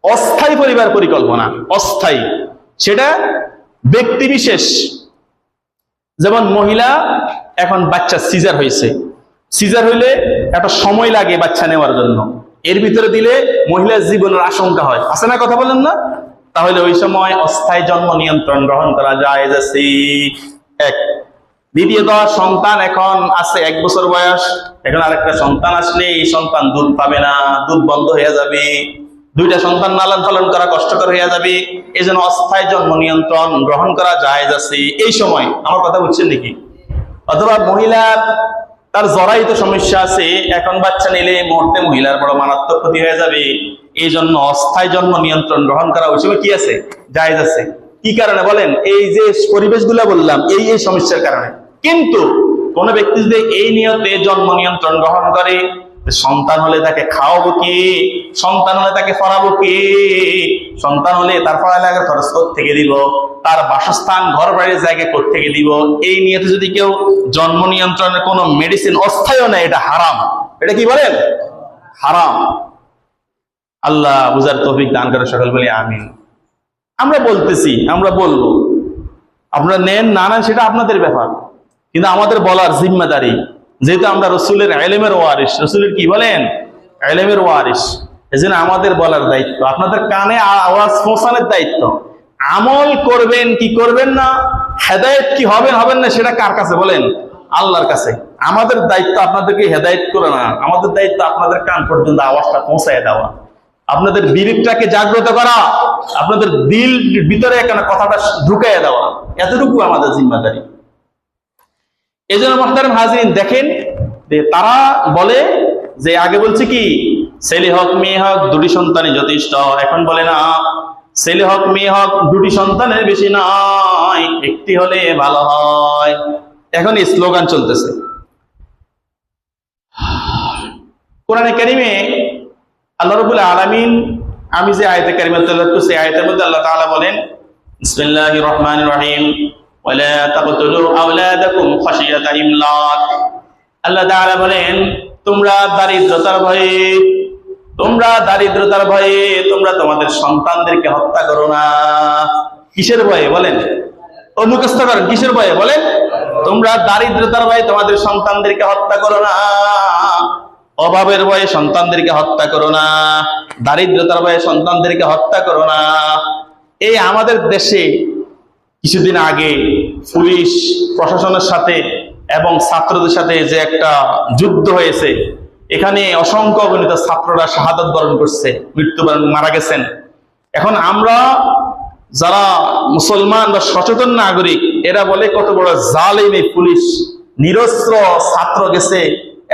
অস্থায়ী পরিবার পরিকল্পনা, অস্থায়ী, সেটা ব্যক্তি বিশেষ। যেমন মহিলা এখন বাচ্চা সিজার হয়েছে, সিজার হইলে একটা সময় লাগে বাচ্চা নেওয়ার জন্য, এর ভিতরে দিলে মহিলার জীবনের আশঙ্কা হয়, আছে না? কথা বলেন না? তাহলে ওই সময় অস্থায়ী জন্ম নিয়ন্ত্রণ গ্রহণ করা যায়। এক। দ্বিতীয়ত, সন্তান এখন আছে 1 বছর বয়স, এখন আরেকটা সন্তান আসলে এই সন্তান দুধ পাবে না, দুধ বন্ধ হয়ে যাবে, 2টা সন্তান লালন পালন করা কষ্টকর হয়ে যাবে। এই জন্য অস্থায়ী জন্ম নিয়ন্ত্রণ গ্রহণ করা জায়েজ আছে এই সময়। আমার কথা বুঝছেন নাকি? অথবা মহিলার তার জরায়িত সমস্যা আছে, এখন বাচ্চা নিলে মুহূর্তে মহিলার বড় মারাত্মক ক্ষতি হয়ে যাবে, এই জন্য অস্থায়ী জন্ম নিয়ন্ত্রণ গ্রহণ করা ওই সময় কি আছে? জায়েজ আছে। কি কারণে বলেন? এই যে পরিবেশগুলো বললাম, এই সমস্যার কারণে। কিন্তু কোন ব্যক্তি যদি এই নিয়তে জন্ম নিয়ন্ত্রণ গ্রহণ করে, সন্তান হলে তাকে খাওয়াবো কি, সন্তান হলে তাকে পড়াবো কি, সন্তান হলে তার পড়ালেখার খরচ কোত্থেকে দিব, তার বাসস্থান ঘর বাড়ির জায়গা কোত্থেকে দিব, এই নিয়ে যদি কেউ জন্ম নিয়ন্ত্রণের কোনো মেডিসিন অস্থায়ী নেই, এটা হারাম। এটা কি বলেন? হারাম। আল্লাহ বুঝার তৌফিক দান করে সকল বলি আমিন। আমরা বলতেছি, আমরা বলবো, আপনারা নেন না নেন সেটা আপনাদের ব্যাপার, কিন্তু আমাদের বলার জিম্মাদারি, যেহেতু আমরা রসুলের ইলমের ওয়ারিস, রসুলের কি বলেন? ইলমের ওয়ারিস, এজন্য আমাদের বলার দায়িত্ব, আপনাদের কানে আওয়াজ পৌঁছানোর দায়িত্ব। আমল করবেন কি করবেন না, হেদায়েত কি হবেন হবেন না, সেটা কার কাছে বলেন? আল্লাহর কাছে। আমাদের দায়িত্ব আপনাদেরকে হেদায়েত করে না, আমাদের দায়িত্ব আপনাদের কান পর্যন্ত আওয়াজটা পৌঁছায় দেওয়া, আপনাদের বিবেকটাকে জাগ্রত করা, আপনাদের দিল ভিতরে এখানে কথাটা ঢুকাইয়া দেওয়া, এতটুকু আমাদের জিম্মাদারি। এই জন্য মুহতারাম হাজিরিন, দেখেন তারা বলে যে, আগে বলছে কি ছেলে হোক মেয়ে হোক দুটি সন্তানই যথেষ্ট, এখন বলে না ছেলে হোক মেয়ে হোক দুটি সন্তানের বেশি নয়, একটি হলে ভালো হয়। এখন এই স্লোগান চলতেছে। কোরআনে কারিমে আল্লাহ রাব্বুল আলামিন, আমি যে আয়াতে কারিমা তেলাওয়াত করছি, আয়াতের মধ্যে আল্লাহ তাআলা বলেন, বিসমিল্লাহির রহমানির রহিম, ওয়ালা তাকতুলু আওলাদাকুম খাশিয়াতা ইমলাক। আল্লাহ তাআলা বলেন, তোমরা দারিদ্রতার ভয়ে, তোমরা দারিদ্রতার ভয়ে তোমরা তোমাদের সন্তানদেরকে হত্যা করো না। কিসের ভয়ে বলেন? মুখস্থ করেন, কিসের ভয়ে বলেন? তোমরা দারিদ্রতার ভয়ে তোমাদের সন্তানদেরকে হত্যা করো না, অভাবের ভয়ে সন্তানদেরকে হত্যা করো না, দারিদ্রতার ভয়ে সন্তানদেরকে হত্যা করো না। এই আমাদের দেশে কিছুদিন আগে পুলিশ প্রশাসনের সাথে এবং ছাত্রদের সাথে যে একটা যুদ্ধ হয়েছে, এখানে অসংখ্য অগণিত ছাত্ররা শাহাদাত বরণ করছে, মৃত্যুবরণ, মারা গেছেন। এখন আমরা যারা মুসলমান বা সচেতন নাগরিক, এরা বলে কত বড় জালিম এই পুলিশ, নিরস্ত্র ছাত্র গেছে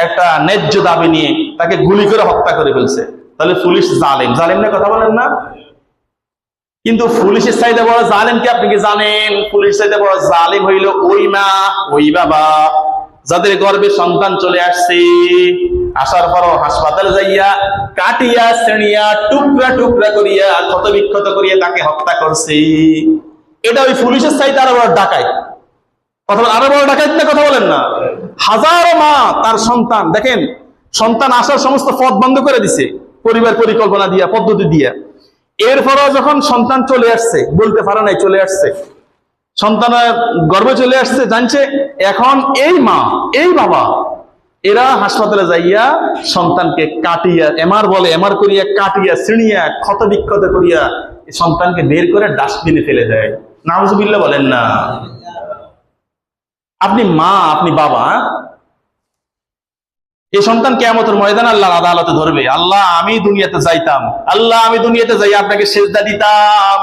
একটা ন্যায্য দাবি নিয়ে, তাকে গুলি করে হত্যা করে ফেলছে, তাহলে পুলিশ জালিম। জালিম না কথা বলেন না? কিন্তু পুলিশের চাইতে বড় জালিম কি আপনি কি জানেন? পুলিশ চাইতে বড় জালিম হইল ওই মা, ওই বাবা যাদের গর্ভে সন্তান চলে আসছে, আসার পরও হাসপাতালে যাইয়া কাটিয়া শ্রেণিয়া টুকরা টুকরা করিয়া ক্ষত বিক্ষত করিয়া তাকে হত্যা করছে। এটা ওই পুলিশের চাইতে আরো বড় ডাকাত। কথা বলেন, আরো বড় ডাকাত না? কথা বলেন না? হাজারো মা তার সন্তান, দেখেন সন্তান আসার সমস্ত পথ বন্ধ করে দিছে পরিবার পরিকল্পনা দিয়া, পদ্ধতি দিয়া। এরপরও যখন সন্তান চলে আসছে, বলতে পারে নাই চলে আসছে, সন্তানের গর্ভে চলে আসছে, জানছে, এখন এই মা এই বাবা এরা হাসপাতালে যাইয়া সন্তানকে কাটিয়া, এমআর বলে, এমআর করিয়া কাটিয়া ছিঁড়িয়া ক্ষত বিক্ষত করিয়া সন্তানকে বের করে ডাস্টবিনে ফেলে দেয়। নাউজুবিল্লাহ বলেন না? আপনি মা, আপনি বাবা, এই সন্তান কিয়ামতের ময়দানে আল্লাহর আদালতে ধরবে, আল্লাহ আমি দুনিয়াতে যাইতাম, আল্লাহ আমি দুনিয়াতে যাই আপনাকে সেজদা দিতাম,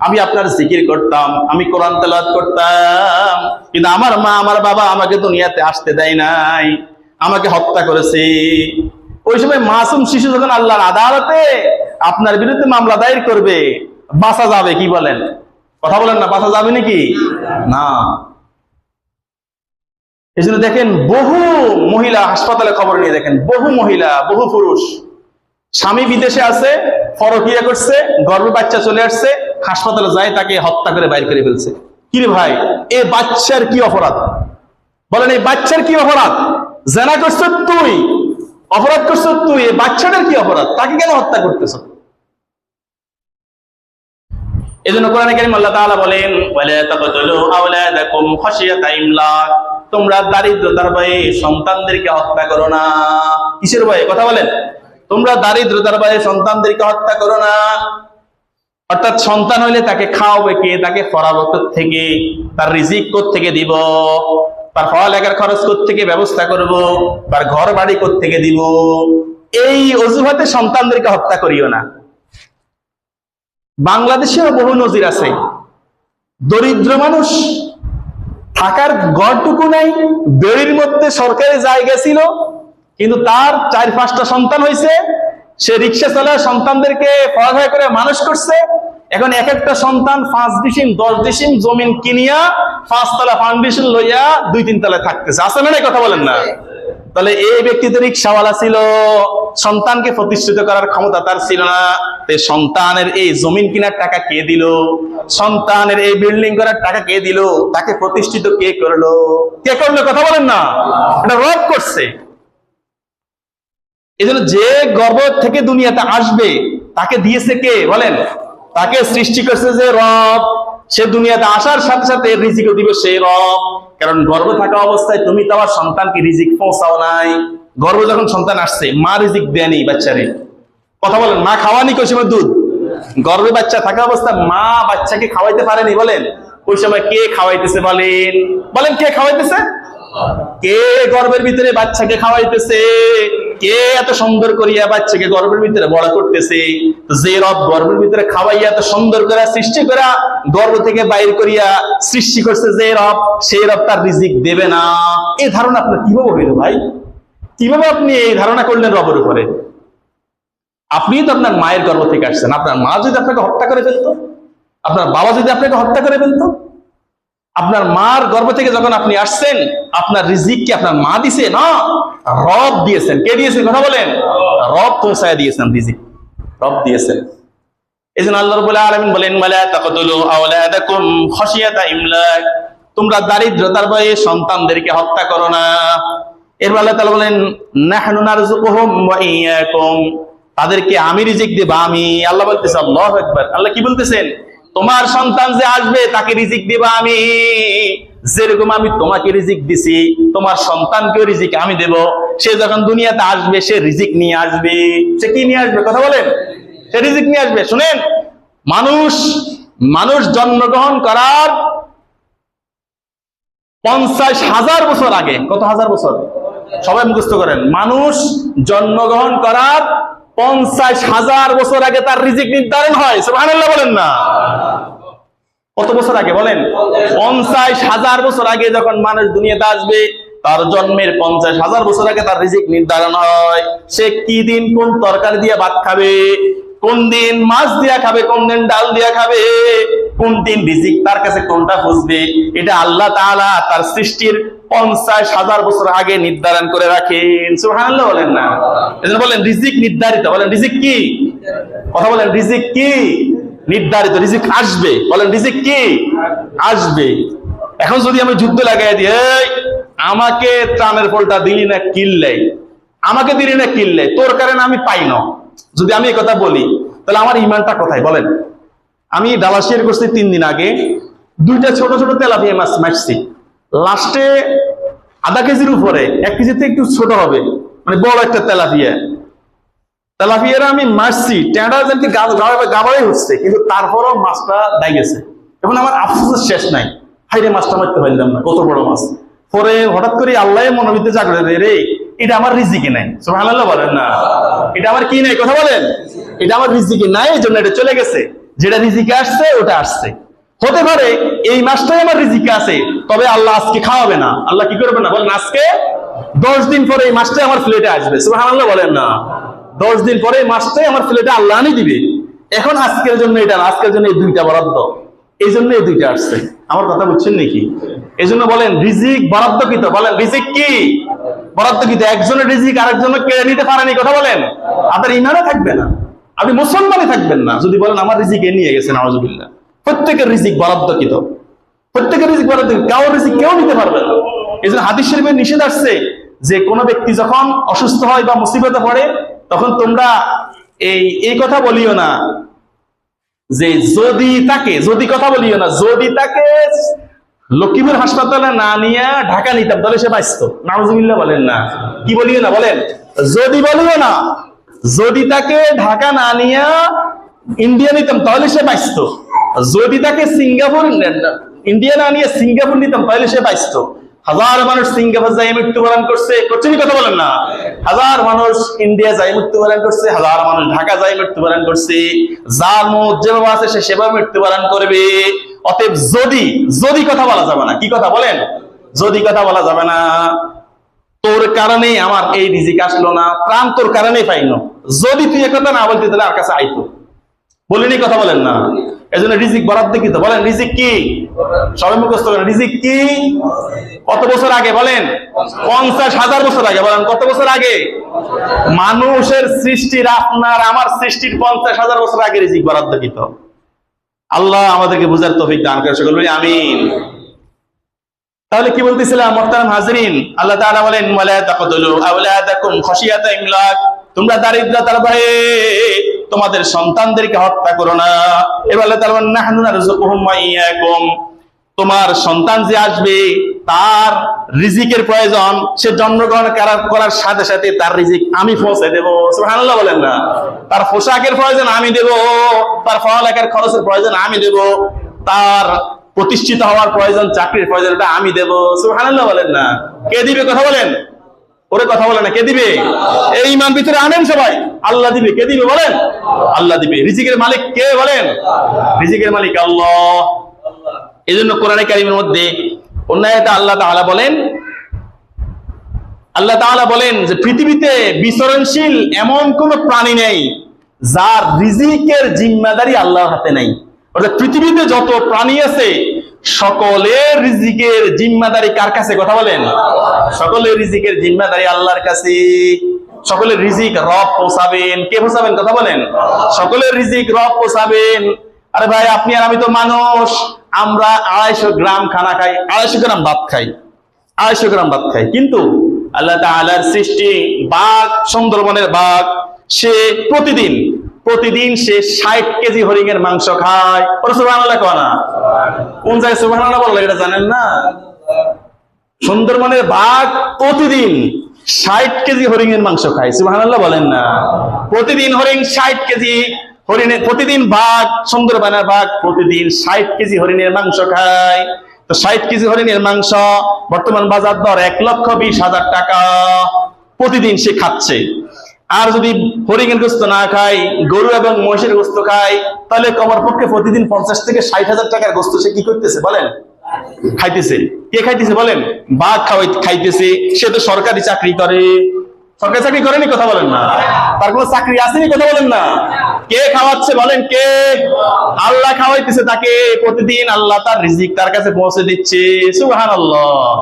আমি আপনার জিকির করতাম, আমি কোরআন তেলাওয়াত করতাম, কিন্তু আমার মা আমার বাবা আমাকে দুনিয়াতে আসতে দেয় নাই, আমাকে হত্যা করেছে। ওই সময় মাসুম শিশু যখন আল্লাহর আদালতে আপনার বিরুদ্ধে মামলা দায়ের করবে, বাঁচা যাবে কি বলেন? কথা বলেন না, বাঁচা যাবে নাকি? না। এই জন্য দেখেন বহু মহিলা হাসপাতালে খবর নিয়ে দেখেন, বহু মহিলা, বহু পুরুষ স্বামী বিদেশে আছে, পরকীয়া করছে, গর্ভে বাচ্চা চলে আসছে, হাসপাতালে যায় তাকে হত্যা করে বাইর করে ফেলছে। কিরে ভাই, এই বাচ্চার কি অপরাধ বলেন? এই বাচ্চার কি অপরাধ? জেনা করছ তুই, অপরাধ করছ তুই, এই বাচ্চাটার কি অপরাধ? তাকে কেন হত্যা করতেছ? এজন্য কোরআনে কারীম আল্লাহ তাআলা বলেন, ওয়ালা তাকতুলু আওলাদাকুম খাশিয়াতা ইমলাক, তোমরা দারিদ্রতার ভয়ে সন্তানদেরকে হত্যা করো না। কিসের ভয়ে? কথা বলেন। তোমরা দারিদ্রতার ভয়ে সন্তানদেরকে হত্যা করো না। অর্থাৎ সন্তান হইলে তাকে খাওয়াবে কে, তাকে পড়াবো থেকে, তার রিজিক থেকে দিব, তার পড়ালেখার খরচ থেকে ব্যবস্থা করব, তার ঘর বাড়ি থেকে দিব, এই অজুহাতে সন্তানদেরকে হত্যা করিও না। বাংলাদেশেও বহু নজির আছে, দরিদ্র মানুষ, থাকার ঘরটুকু নেই, বেড়ির মধ্যে সরকারি জায়গা ছিল, কিন্তু তার 4-5টা সন্তান হয়েছে, সে রিক্সা চালায় সন্তানদেরকে পড়াশোনা করে মানুষ করছে। এখন এক একটা সন্তান 5 ডিসিম 10 ডিসিম জমিন কিনিয়া 5 তলা ফাউন্ডেশন লইয়া 2-3 তলায় থাকতেছে। আছে না? কথা বলেন না? তো তাহলে এই ব্যক্তি তো রিক্সাওয়ালা ছিল, সন্তানকে প্রতিষ্ঠিত করার ক্ষমতা তার ছিল না। সন্তানের এই জমিন কেনার টাকা কে দিল? সন্তানের এই বিল্ডিং করার টাকা কে দিল? তাকে প্রতিষ্ঠিত কে করলো? কে করলো? কথা বলেন না। এটা রব করছে। এই জন্য যে গর্ভ থেকে দুনিয়াতে আসবে তাকে দিয়েছে কে? বলেন। তাকে সৃষ্টি করছে যে রব। সে দুনিয়াতে আসার সাথে সাথে রিজিকও দিবে সেই রব। কারণ গর্ভে থাকা অবস্থায় তুমি তো আমার সন্তানকে রিজিক পৌঁছাও নাই। গর্ভে যখন সন্তান আসছে মা রিজিক দেয়নি বাচ্চারে। কথা বলেন। মা খাওয়ানি ওই সময় দুধ। গর্ভে বাচ্চা থাকা অবস্থায় মা বাচ্চাকে খাওয়াইতে পারেনি। বলেন ওই সময় কে খাওয়াইতেছে? বলেন বলেন কে খাওয়াইতেছে? কে গর্ভের ভিতরে বাচ্চাকে খাওয়াইতেছে? কে এত সুন্দর করিয়া বাচ্চাকে গর্ভের ভিতরে বড় করতেছে? যে রব গর্ভের ভিতরে খাওয়াইয়া এত সুন্দর করে সৃষ্টি করা গর্ভ থেকে বাইর করিয়া সৃষ্টি করছে যে রব, সেই রব তার রিজিক দেবে না। এই ধারণা আপনার কিভাবে হইল ভাই? কিভাবে আপনি এই ধারণা করলেন রবের উপরে? আপনি তো আপনার মায়ের গর্ভ থেকে আসছেন। আপনার মা যদি আপনাকে হত্যা করে ফেলতো, আপনার বাবা যদি আপনাকে হত্যা করে ফেলতো, আপনার মার গর্ভ থেকে যখন আপনি আসছেন আপনার রিজিক কি আপনার মা দিছে? না, রব দিয়েছেন। কে দিয়েছেন? কথা বলেন। রব পৌঁছায় দিয়েছেন রিজিক, রব দিয়েছেন। এই জন্য আল্লাহ রাব্বুল আলামিন বলেন ওয়ালা তাকতুলু আওলাদাকুম খাশিয়াতা ইমলাক, তোমরা দারিদ্রতার ভয়ে সন্তানদেরকে হত্যা করো না। এর বেলা তাআলা বলেন নাহনু নারযুকুহুম ওয়া ইয়াকুম, তাদেরকে আমি রিজিক দেব। আমি আল্লাহ বলতেছে, আল্লাহু আকবার। আল্লাহ কি বলতেছেন? তোমার সন্তান যে আসবে তাকে রিজিক দেব আমি। যেরকম আমি তোমাকে রিজিক দিছি তোমার সন্তানকেও রিজিক আমি দেব। সে যখন দুনিয়াতে আসবে সে রিজিক নিয়ে আসবে। সে কি নিয়ে আসবে? কথা বলেন। সে রিজিক নিয়ে আসবে। শুনেন, মানুষ জন্মগ্রহণ করার 50,000 বছর আগে, কত হাজার বছর? সবাই মুখস্থ করেন। মানুষ জন্মগ্রহণ করার 50,000 বছর আগে তার রিজিক নির্ধারণ হয়। সুবহানাল্লাহ বলেন না। কত বছর আগে বলেন? 50,000 বছর আগে যখন মানুষ দুনিয়াতে আসবে তার জন্মের 50,000 বছর আগে তার রিজিক নির্ধারণ হয়। সে কি দিন কোন তরকারি দিয়ে ভাত খাবে, কোন দিন মাছ দিয়া খাবে, কোন দিন ডাল দিয়া খাবে, কোন দিন রিজিক তার কাছে কোনটা খুঁজবে, এটা আল্লাহ তাআলা তার সৃষ্টির 50,000 বছর আগে নির্ধারণ করে রাখেন। সুবহানাল্লাহ বলেন না। এজন্য বলেন রিজিক নির্ধারিত। বলেন রিজিক কি? কথা বলেন রিজিক কি? নির্ধারিত। রিজিক আসবে। বলেন রিজিক কি? আসবে। এখন যদি আমি যুদ্ধ লাগাই দিই, এই আমাকে ত্রাণের ফলটা দিলি না কিনলে, আমাকে দিলি না কিনলে, তোর কারণে আমি পাই না, যদি আমি এই কথা বলি, তাহলে আমার ইমানটা কোথায়? বলেন। আমি ডালা শেয়ার করছি 3 দিন আগে, 2টা ছোট ছোট তেলাপিয়া মাছ মারছি। লাস্টে আধা কেজির উপরে, 1 কেজিতে একটু ছোট হবে, মানে বড় একটা তেলাপিয়ারা আমি মারছি, টেঁড়া যেন গাবাই হচ্ছে, কিন্তু তারপরও মাছটা দাই গেছে। এখন আমার আফসোসের শেষ নাই, হাইরে মাছটা মারতে পারলাম না, কত বড় মাছ। পরে হঠাৎ করে আল্লাহ মনের ভিতরে জাগরে, রে এটা আমার রিজিকে নাই। সুবহানাল্লাহ বলেন না। এটা আমার কি নাই? কথা বলেন। এটা আমার রিজিকে নাই, এই জন্য এটা চলে গেছে। যেটা রিজিকে আসছে ওটা আসছে। হতে পারে এই মাছটাই আমার রিজিকে আছে, তবে আল্লাহ আজকে খাওয়াবে না। আল্লাহ কি করবে না? বলেন আজকে 10 দিন পরে এই মাছটাই আমার প্লেটে আসবে। সুবহানাল্লাহ বলেন না। 10 দিন পরে এই মাছটাই আমার প্লেটে আল্লাহ আনি দিবে। এখন আজকের জন্য এটা না, আজকের জন্য এই 2টা বরাদ্দ, এই জন্য এই 2টা আসছে। আমার কথা বুঝছেন নাকি? এই জন্য বলেন রিজিক বরাদ্দকৃত। বলেন রিজিক কি? বরাদ্দকৃত। একজনের রিজিক আরেকজনের কেড়ে নিতে পারেনি। কথা বলেন। আপনার ইমানও থাকবে না, আপনি মুসলমানই থাকবেন না যদি বলেন আমার রিজিক এ নিয়ে গেছে। নাউযুবিল্লাহ। প্রত্যেকের রিজিক বরাদ্দকৃত, প্রত্যেকের রিজিক বরাদ্দকৃত, কারোর রিজিক কেউ নিতে পারবে না। এই জন্য হাদিস শরীফে নিষেধ আসছে যে কোনো ব্যক্তি যখন অসুস্থ হয় বা মুসিবতে পড়ে তখন তোমরা এই কথা বলিও না যে যদি কথা বলিও না, যদি তাকে লক্ষ্মীপুর হাসপাতালে না নিয়ে ঢাকা নিতাম তাহলে সে বাঁচত। নাউযুবিল্লাহ বলেন না। কি বলিও না? বলেন যদি বলিও না, যদি তাকে ঢাকা না নিয়ে ইন্ডিয়া নিতাম তাহলে সে বাঁচত। যদি তাকে ইন্ডিয়া না নিয়ে সিঙ্গাপুর নিতাম তাহলে সে বাঁচত। 1000 মানুষ সিঙ্গাপুর যাই মৃত্যুবরণ করছে, করছেনি? কথা বলেন না। 1000 মানুষ ইন্ডিয়া যাই মৃত্যুবরণ করছে, 1000 মানুষ ঢাকা যাই মৃত্যুবরণ করছে। যার মুখ যেভাবে আছে সে সেভাবে মৃত্যুবরণ করবে। অতএব যদি কথা বলা যাবে না। কি কথা বলেন? যদি কথা বলা যাবে না। তোর কারণে আমার এই রিজিক আসলো না, ত্রাণ তোর কারণেই পাইনো। যদি তুই একথা না বলতে তাহলে আর কাছে আইতো। বলিনি? কথা বলেন না। এজন্য রিজিক বরাদ্দকৃত। বলেন রিজিক কি? সবাই মুখস্থ করেন। রিজিক কি? কত বছর আগে বলেন? 50,000 বছর আগে। বলেন কত বছর আগে? মানুষের সৃষ্টির, আপনার আমার সৃষ্টির 50,000 বছর আগে রিজিক বরাদ্দকৃত। আল্লাহ আমাদেরকে বুঝার তৌফিক দান করে, সকলে বলি আমিন। তাহলে কি বলতেছিলাম মুহতারাম হাজিরিন, আল্লাহ তাআলা বলেন ওয়ালা তাকতুলু আওলাদাকুম খাশিয়াতা ইমলাক, তোমরা দারিদ্রতার ভয়ে তোমাদের সন্তানদেরকে হত্যা করো না। এবার আল্লাহ তাআলা বলেন নাহনু নারযুকুহুম ওয়া ইয়াকুম, তোমার সন্তান যে আসবে তার রিজিকের প্রয়োজন, সে জন্মগ্রহণ করার সাথে সাথে তার রিজিক আমি পৌঁছে দেব। সুবহানাল্লাহ বলেন না? তার পোশাকের প্রয়োজন আমি দেব, তার পড়ালেখার খরচের প্রয়োজন আমি দেব, তার প্রতিষ্ঠিত হওয়ার প্রয়োজন, চাকরির প্রয়োজন, এটা আমি দেব। সুবহানাল্লাহ বলেন না? কে দিবে? কথা বলেন, ওরে কথা বলেন না, কে দিবে? এই ঈমান ভিতরে আনেন সবাই। আল্লাহ দিবে। কে দিবে বলেন? আল্লাহ দিবে। রিজিকের মালিক কে বলেন? রিজিকের মালিক আল্লাহ। এই জন্য কোরআনে কারিমের মধ্যে অন্য আয়াতে আল্লাহ তাআলা বলেন যে পৃথিবীতে বিচরণশীল এমন কোন প্রাণী নেই যার রিজিকের জিম্মাদারি আল্লাহর হাতে নেই। অর্থাৎ পৃথিবীতে যত প্রাণী আছে সকলের রিজিকের জিম্মাদারি কার কাছে? কথা বলেন। সকলের রিজিকের জিম্মাদারি আল্লাহর কাছে। সকলের রিজিক রব পৌঁছাবেন। কে পৌঁছাবেন? কথা বলেন। সকলের রিজিক রব পৌঁছাবেন। আরে ভাই, আপনি আর আমি তো মানুষ, আমরা 250 গ্রাম খানা খাই, 250 গ্রাম ভাত খাই, 250 গ্রাম ভাত খাই। কিন্তু আল্লাহ তাআলার সৃষ্টি বাঘ, সুন্দরবনের বাঘ, সে প্রতিদিন সে 60 কেজি হরিণের মাংস খায়। সুবহানাল্লাহ কয় না? কোন জায়গায় সুবহানাল্লাহ বললে এটা জানেন না? সুন্দরবনের বাঘ প্রতিদিন 60 কেজি হরিণের মাংস খায়। সুবহানাল্লাহ বলেন না? প্রতিদিন হরিণ 60 কেজি, প্রতিদিন বাঘ, সুন্দরবনের বাঘ প্রতিদিন 60 কেজি হরিণের মাংস খায়। তো 60 কেজি হরিণের মাংস বর্তমান বাজার দর 1,20,000 টাকা। প্রতিদিন সে খাচ্ছে। আর যদি হরিণের গোস্ত না খায়, গরু এবং মহিষের গোস্ত খায়, তাহলে কমর পক্ষে প্রতিদিন 50 থেকে 60,000 টাকার গোস্ত সে কি করতেছে বলেন? খাইতেছে। কে খাইতেছে বলেন? বাঘ খাইতেছে। সে তো সরকারি চাকরি করে। সরকারি চাকরি করেনি? কথা বলেন না? তার কোনো চাকরি আসেনি? কথা বলেন না? কে খাওয়াচ্ছে বলেন? কে? আল্লাহ খাওয়াইতেছে তাকে। প্রতিদিন আল্লাহ তার রিজিক তার কাছে পৌঁছে দিচ্ছে। সুবহানাল্লাহ,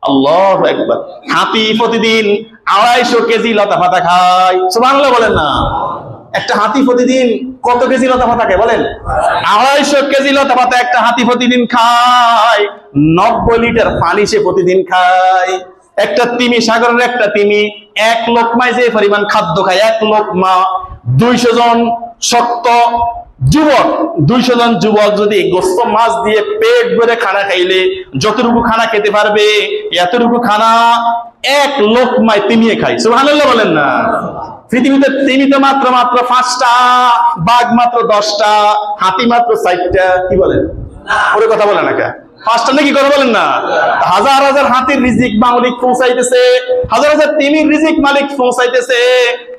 আল্লাহু আকবার। হাতি প্রতিদিন 250 কেজি লতা পাতা খায়। সুবহানাল্লাহ বলেন না? একটা হাতি প্রতিদিন কত কেজি লতা পাতা খায় বলেন? 250 কেজি লতা পাতা একটা হাতি প্রতিদিন খায়। 90 লিটার পানি সে প্রতিদিন খায়। একটা তিমি, সাগরের একটা তিমি 1 লোকমায় যে পরিমাণ খাদ্য খায়, 1 লোকমা 200 জন শক্ত যুবক, 200 জন যুবক যদি গোস্ত মাছ দিয়ে পেট ভরে খানা খাইলে যতটুকু খানা খেতে পারবে, এতটুকু খানা 1 লোকমায় তিমিয়ে খায়। সুবহানাল্লাহ বলেন না? পৃথিবীতে তিমি তো মাত্র 5টা, বাঘ মাত্র 10টা, হাতি মাত্র 4টা। কি বলেন? ওরে কথা বলেন না কে? 5টা নাকি? কথা বলেন না? হাজার হাজার হাতির রিজিক মালিক পৌঁছাইতেছে, হাজার হাজার তিমির রিজিক মালিক পৌঁছাইতেছে,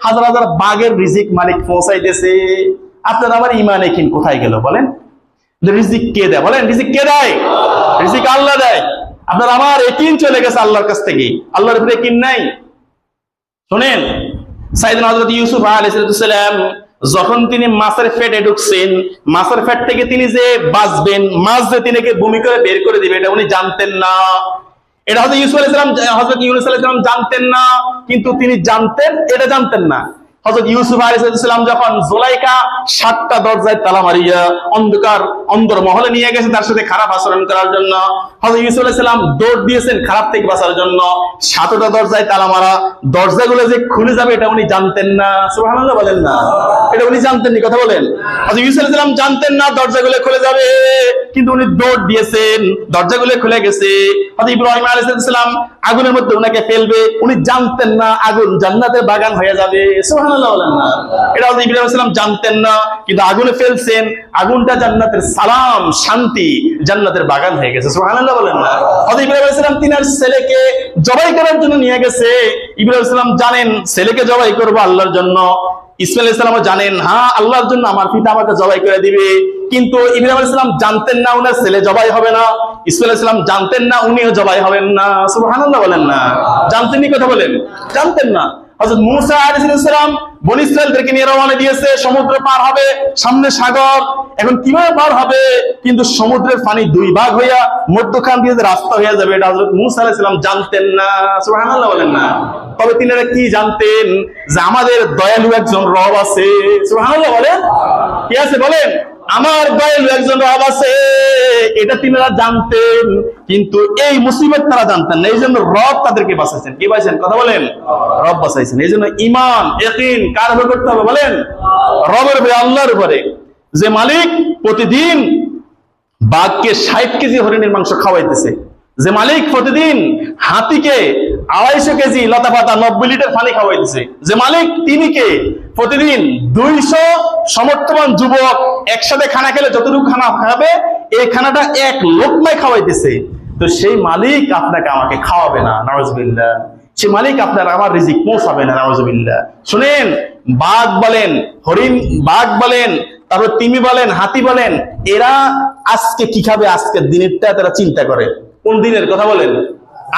হাজার হাজার বাঘের রিজিক মালিক পৌঁছাইতেছে। আপনার আমার ঈমান একিন কোথায় গেল বলেন? রিজিক কে দেয় বলেন? রিজিক কে দেয়? রিজিক আল্লাহ দেয়। আপনার আমার একিন চলে গেছে আল্লাহর কাছ থেকে। আল্লাহর উপরে একিন নাই। শুনেন, সাইয়েদনা হযরত ইউসুফ আলাইহিস সালাম যখন তিনি মাছের পেটে ঢুকছেন, মাছের পেট থেকে তিনি যে বাঁচবেন, মাছ যে তিনিকে ভূমি করে বের করে দিবে, এটা উনি জানতেন না। এটা হযরত ইউসুফ আলাইহিস সালাম, হযরত ইউনূস আলাইহিস সালাম জানতেন না, কিন্তু তিনি জানতেন, এটা জানতেন না। হযরত ইউসুফ আলাইহিস সালাম যখন জুলাইখা 7টা দরজায় তালা মারিয়া অন্ধকার অন্দর মহলে নিয়ে গেছে তার সাথে খারাপ আচরণ করার জন্য, হযরত ইউসুফ আলাইহিস সালাম দৌড় দিয়েছেন খারাপ থেকে বাঁচার জন্য। 7টা দরজায় তালা মারা, দরজাগুলো যে খুলে যাবে এটা উনি জানতেন না। সুবহানাল্লাহ বলেন না? এটা উনি জানতেন না। কথা বলেন? হযরত ইউসুফ আলাইহিস সালাম জানতেন না দরজাগুলো খুলে যাবে, কিন্তু উনি দৌড় দিয়েছেন, দরজাগুলো খুলে গেছে। হযরত ইব্রাহিম আলাইহিস সালাম আগুনের মধ্যে উনাকে ফেলবে, উনি জানতেন না আগুন জান্নাতের বাগান হয়ে যাবে। সুবহানাল্লাহ বলেন না? এটা হযরত ইব্রাহিম আলাইহিস সালাম জানতেন না, কিন্তু আগুনে ফেলছেন, আগুনটা জান্নাতের সালাম, শান্তি, জান্নাতের বাগান হয়ে গেছে। সুবহানাল্লাহ বলেন না? হযরত ইব্রাহিম আলাইহিস সালাম তিনার ছেলেকে জবাই করার জন্য নিয়ে গেছে। ইব্রাহিম আলাইহিস সালাম জানেন ছেলেকে জবাই করব আল্লাহর জন্য। ইসমাঈল আলাইহিস সালামও জানেন, হ্যাঁ আল্লাহর জন্য আমার পিতা আমাকে জবাই করে দিবে। কিন্তু ইব্রাহিম আলাইহিস সালাম জানতেন না উনার ছেলে জবাই হবে না। ইসমাঈল আলাইহিস সালাম জানতেন না উনিও জবাই হবেন না। সুবহানাল্লাহ বলেন না? জানতেনই? কথা বলেন? জানতেন না। হযরত মুসা আলাইহিস সালাম বনী ইসরাইলদেরকে নিয়ে রওনা দিয়েছে, সমুদ্র পার হবে, সামনে সাগর, এখন কিভাবে পার হবে? কিন্তু সমুদ্রের পানি দুই ভাগ হইয়া মধ্যখান দিয়ে যে রাস্তা হয়ে যাবে, এটা হযরত মুসা আলাইহিস সালাম জানতেন না। সুবহানাল্লাহ বলেন না। তবে তিনারা কি জানতেন? যে আমাদের দয়ালু একজন রব আছে। সুবহানাল্লাহ বলেন। কি আছে বলেন? আমার দয়ালু একজন রব আছে, এটা তিনারা জানতেন, কিন্তু এই মুসিবত তারা জানতেন না। এই জন্য রব তাদেরকে বাঁচাইছেন। কি বাঁচাইছেন? কথা বলেন। রব বাঁচাইছেন। এই জন্য ঈমান ইয়াকিন কার উপর করতে হবে বলেন? রবের উপরে, আল্লাহর উপরে। যে মালিক প্রতিদিন বাঘকে 60 কেজি হরিণের মাংস খাওয়াইতেছে, যে মালিক প্রতিদিন হাতিকে 250 কেজি লতা পাতা 90 লিটার পানি খাওয়াইতেছে, যে মালিক তিনিকে প্রতিদিন 200 সমর্থবান যুবক একসাথে খানা খেলে যতটুকু খানা খাবে এই খানাটা এক লোকমায় খাওয়াইতেছে, তো সেই মালিক আপনাকে আমাকে খাওয়াবে না, নাউজুবিল্লাহ। সেই মালিক আপনার আমার রিজিক পৌঁছাবে না, নাউজুবিল্লাহ। শুনেন, বাঘ বলেন, হরিণ, বাঘ বলেন, তারপর তিমি বলেন, হাতি বলেন, এরা আজকে কি খাবে আজকের দিনেরটা তারা চিন্তা করে। কোন দিনের কথা বলেন?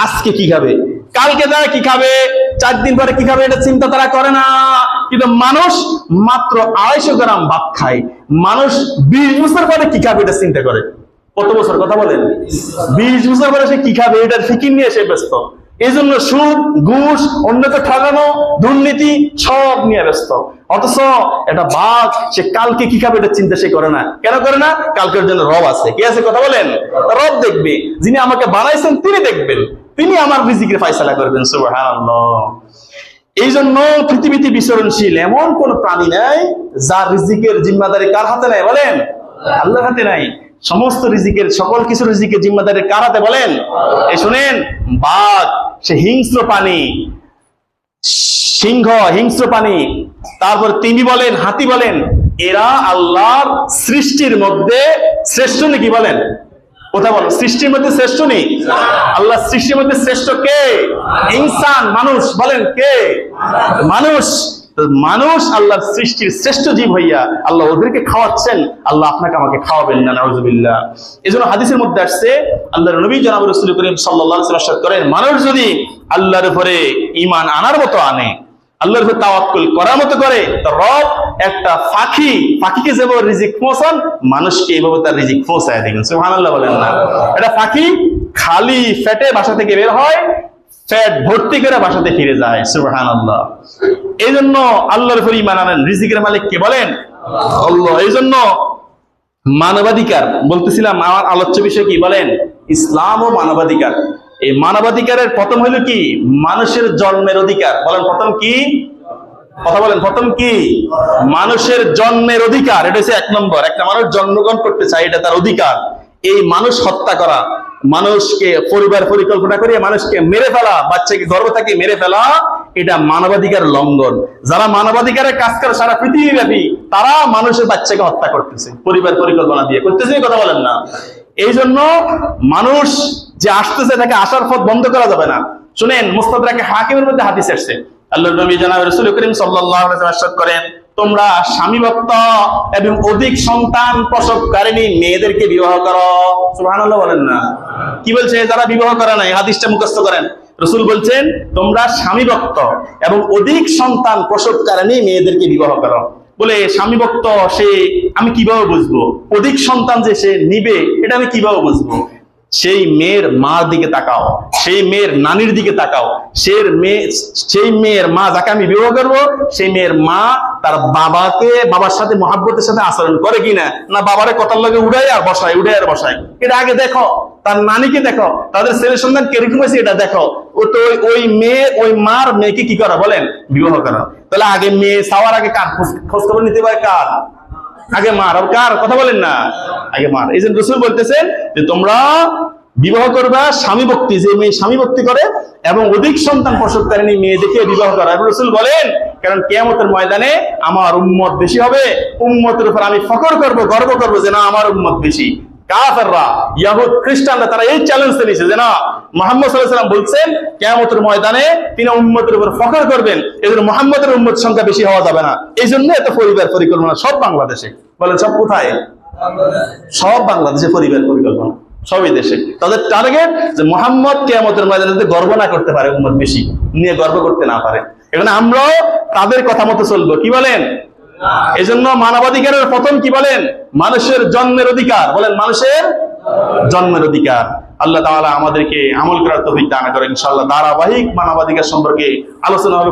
আজকে কি খাবে, কালকে তারা কি খাবে, 4 দিন পরে কি খাবে, এটা চিন্তা তারা করে না। কিন্তু মানুষ মাত্র 250 গ্রাম ভাত খায়, মানুষ 20 বছর পরে কি খাবে এটা চিন্তা করে। কত বছর কথা বলেন? 20 বছর পরে সে কি খাবে এটার ফিকির নিয়ে সে ব্যস্ত। এই জন্য সুদ, ঘুষ, অন্যকে ঠকানো, দুর্নীতি সব নিয়ে ব্যস্ত। অথচ এটা বাঘ, সে কালকে কি খাবে এটা চিন্তা সে করে না। কেন করে না? কালকের জন্য রব আছে। কি আছে কথা বলেন? রব দেখবে, যিনি আমাকে বানাইছেন তিনি দেখবেন, তিনি আমার রিজিকের ফয়সালা করবেন। সুবহানাল্লাহ। এই জন্য পৃথিবীতে বিচরণশীল এমন কোন প্রাণী নাই যার রিজিকের জিম্মাদারি কার হাতে নাই বলেন? আল্লাহর হাতে নাই। সমস্ত রিজিকের, সকল কিছু রিজিকের জিম্মাদারি কার হাতে বলেন? এই শুনেন, বাঘ সে হিংস্র প্রাণী, সিংহ হিংস্র প্রাণী, তারপর তিমি বলেন, হাতি বলেন, এরা আল্লাহর সৃষ্টির মধ্যে শ্রেষ্ঠ নাকি বলেন? কথা বলো, সৃষ্টির মধ্যে শ্রেষ্ঠ নেই? আল্লাহ সৃষ্টির মধ্যে শ্রেষ্ঠ কে? ইনসান, মানুষ। বলেন কে? মানুষ। মানুষ আল্লাহর সৃষ্টির শ্রেষ্ঠ জীব হইয়া আল্লাহ ওদেরকে খাওয়াচ্ছেন, আল্লাহ আপনাকে আমাকে খাওয়াবেন না, নাউজুবিল্লাহ। এই জন্য হাদিসের মধ্যে আসছে, আল্লাহর নবী জনাব রাসূল করিম সাল্লাল্লাহু আলাইহি ওয়াসাল্লাম ইরশাদ করেন, মানুষ যদি আল্লাহর উপরে ঈমান আনার মতো আনে, আল্লাহর উপর তাওয়াক্কুল করার মতো করে, তো রব একটা পাখিকে যেভাবে রিজিক পৌঁছান, মানুষকে এইভাবে তার রিজিক পৌঁছায় দিবেন। সুবহানাল্লাহ বলেন না। এটা পাখি খালি পেটে বাসা থেকে বের হয়, পেট ভর্তি করে বাসাতে ফিরে যায়। সুবহানাল্লাহ। এই জন্য আল্লাহর উপর ঈমান আনেন। রিজিকের মালিক কে বলেন? আল্লাহ। এই জন্য মানবাধিকার বলতেছিলাম, আমার আলোচ্য বিষয় কি বলেন? ইসলাম ও মানবাধিকার। এই মানবাধিকারের প্রথম হলো কি? মানুষের জন্মের অধিকার। বলেন প্রথম কি? কথা বলেন প্রথম কি? মানুষের জন্মের অধিকার। এটা হচ্ছে 1 নম্বর। একটা মানুষ জন্মগ্রহণ করতে চায়, এটা তার অধিকার। এই মানুষ হত্যা করা, মানুষকে পরিবার পরিকল্পনা করে মানুষকে মেরে ফেলা, বাচ্চাকে গর্ভ থেকে মেরে ফেলা, এটা মানবাধিকার লঙ্ঘন। যারা মানবাধিকারের কাজ করে সারা পৃথিবী ব্যাপী, তারা মানুষের বাচ্চাকে হত্যা করতেছে পরিবার পরিকল্পনা দিয়ে, করতেছে। কথা বলেন না। এই জন্য মানুষ যে আসতেছে তাকে আসার পথ বন্ধ করা যাবে না। শুনেন, মুস্তাদরাক হাকিমের মধ্যে হাদিস আসছে, আল্লাহর নবী জনাব রাসূল করিম সাল্লাল্লাহু আলাইহি ওয়াসাল্লাম ইরশাদ করেন, তোমরা স্বামীভক্ত এবং অধিক সন্তান প্রসবকারিণী মেয়েদেরকে বিবাহ করো। সুবহানাল্লাহ বলেন না। কি বলছে? যারা বিবাহ করে নাই, হাদিসটা মুখস্থ করেন। রাসূল বলছেন, তোমরা স্বামীভক্ত এবং অধিক সন্তান প্রসবকারিণী মেয়েদেরকে বিবাহ করো। বলে স্বামীভক্ত সে আমি কিভাবে বুঝবো? অধিক সন্তান যে সে নিবে এটা আমি কিভাবে বুঝবো? সেই মেয়ের মার দিকে তাকাও, সেই মেয়ের নানির দিকে তাকাও। সেই মেয়ের মা যাকে আমি বিবাহ করবো, সেই মেয়ের মা তার বাবার সাথে মহাব্বতের সাথে আচরণ করে কিনা, না বাবারে কথার লগে উড়াই আর বসায়, এটা আগে দেখো। তার নানিকে দেখো, তাদের ছেলে সন্তান কিরকম হয়েছে এটা দেখো। ও তো ওই মার মেয়েকে কি করা বলেন? বিবাহ করা। তাহলে আগে মেয়ে চাওয়ার আগে কার খোঁজ খবর নিতে পারে? কার? আগে মার। আর কার? কথা বলেন না। আগে মার। এই জন্য রাসূল বলতেছেন যে তোমরা বিবাহ করবা স্বামী ভক্তি, যে মেয়ে স্বামী ভক্তি করে এবং অধিক সন্তান প্রসবকারিণী মেয়ে দেখে বিবাহ করা। রাসূল বলেন, কারণ কিয়ামতের ময়দানে আমার উম্মত বেশি হবে, উম্মতের উপর আমি ফখর করব, গর্ব করব যে না আমার উম্মত বেশি। কাফেররা, ইহুদ, খ্রিস্টানরা তারা এই চ্যালেঞ্জ নিয়েছে যে না, মুহাম্মদ সাল্লাল্লাহু আলাইহি ওয়াসাল্লাম বলছেন কিয়ামতের ময়দানে তিনি উম্মতের উপর ফখর করবেন, এজন্য মুহাম্মদের উম্মত সংখ্যা বেশি হওয়া যাবে না। এই জন্য এত পরিবার পরিকল্পনা সব বাংলাদেশে। বলেন সব কোথায়? সব বাংলাদেশে পরিবার পরিকল্পনা। সবই দেশে। তাদের টার্গেট যে মুহাম্মদ কিয়ামতের ময়দানে যাতে গর্ব না করতে পারে, উম্মত বেশি নিয়ে গর্ব করতে না পারে। এখানে আমরাও তাদের কথা মতো চলবো, কি বলেন? এজন্য মানবাধিকারের প্রথম কি বলেন? মানুষের জন্মের অধিকার, বলেন মানুষের জন্মের অধিকার। আল্লাহ তাআলা আমাদেরকে আমল করার তৌফিক দান করেন ইনশাআল্লাহ। ধারাবাহিক মানবাধিকার সম্পর্কে আলোচনা হবে।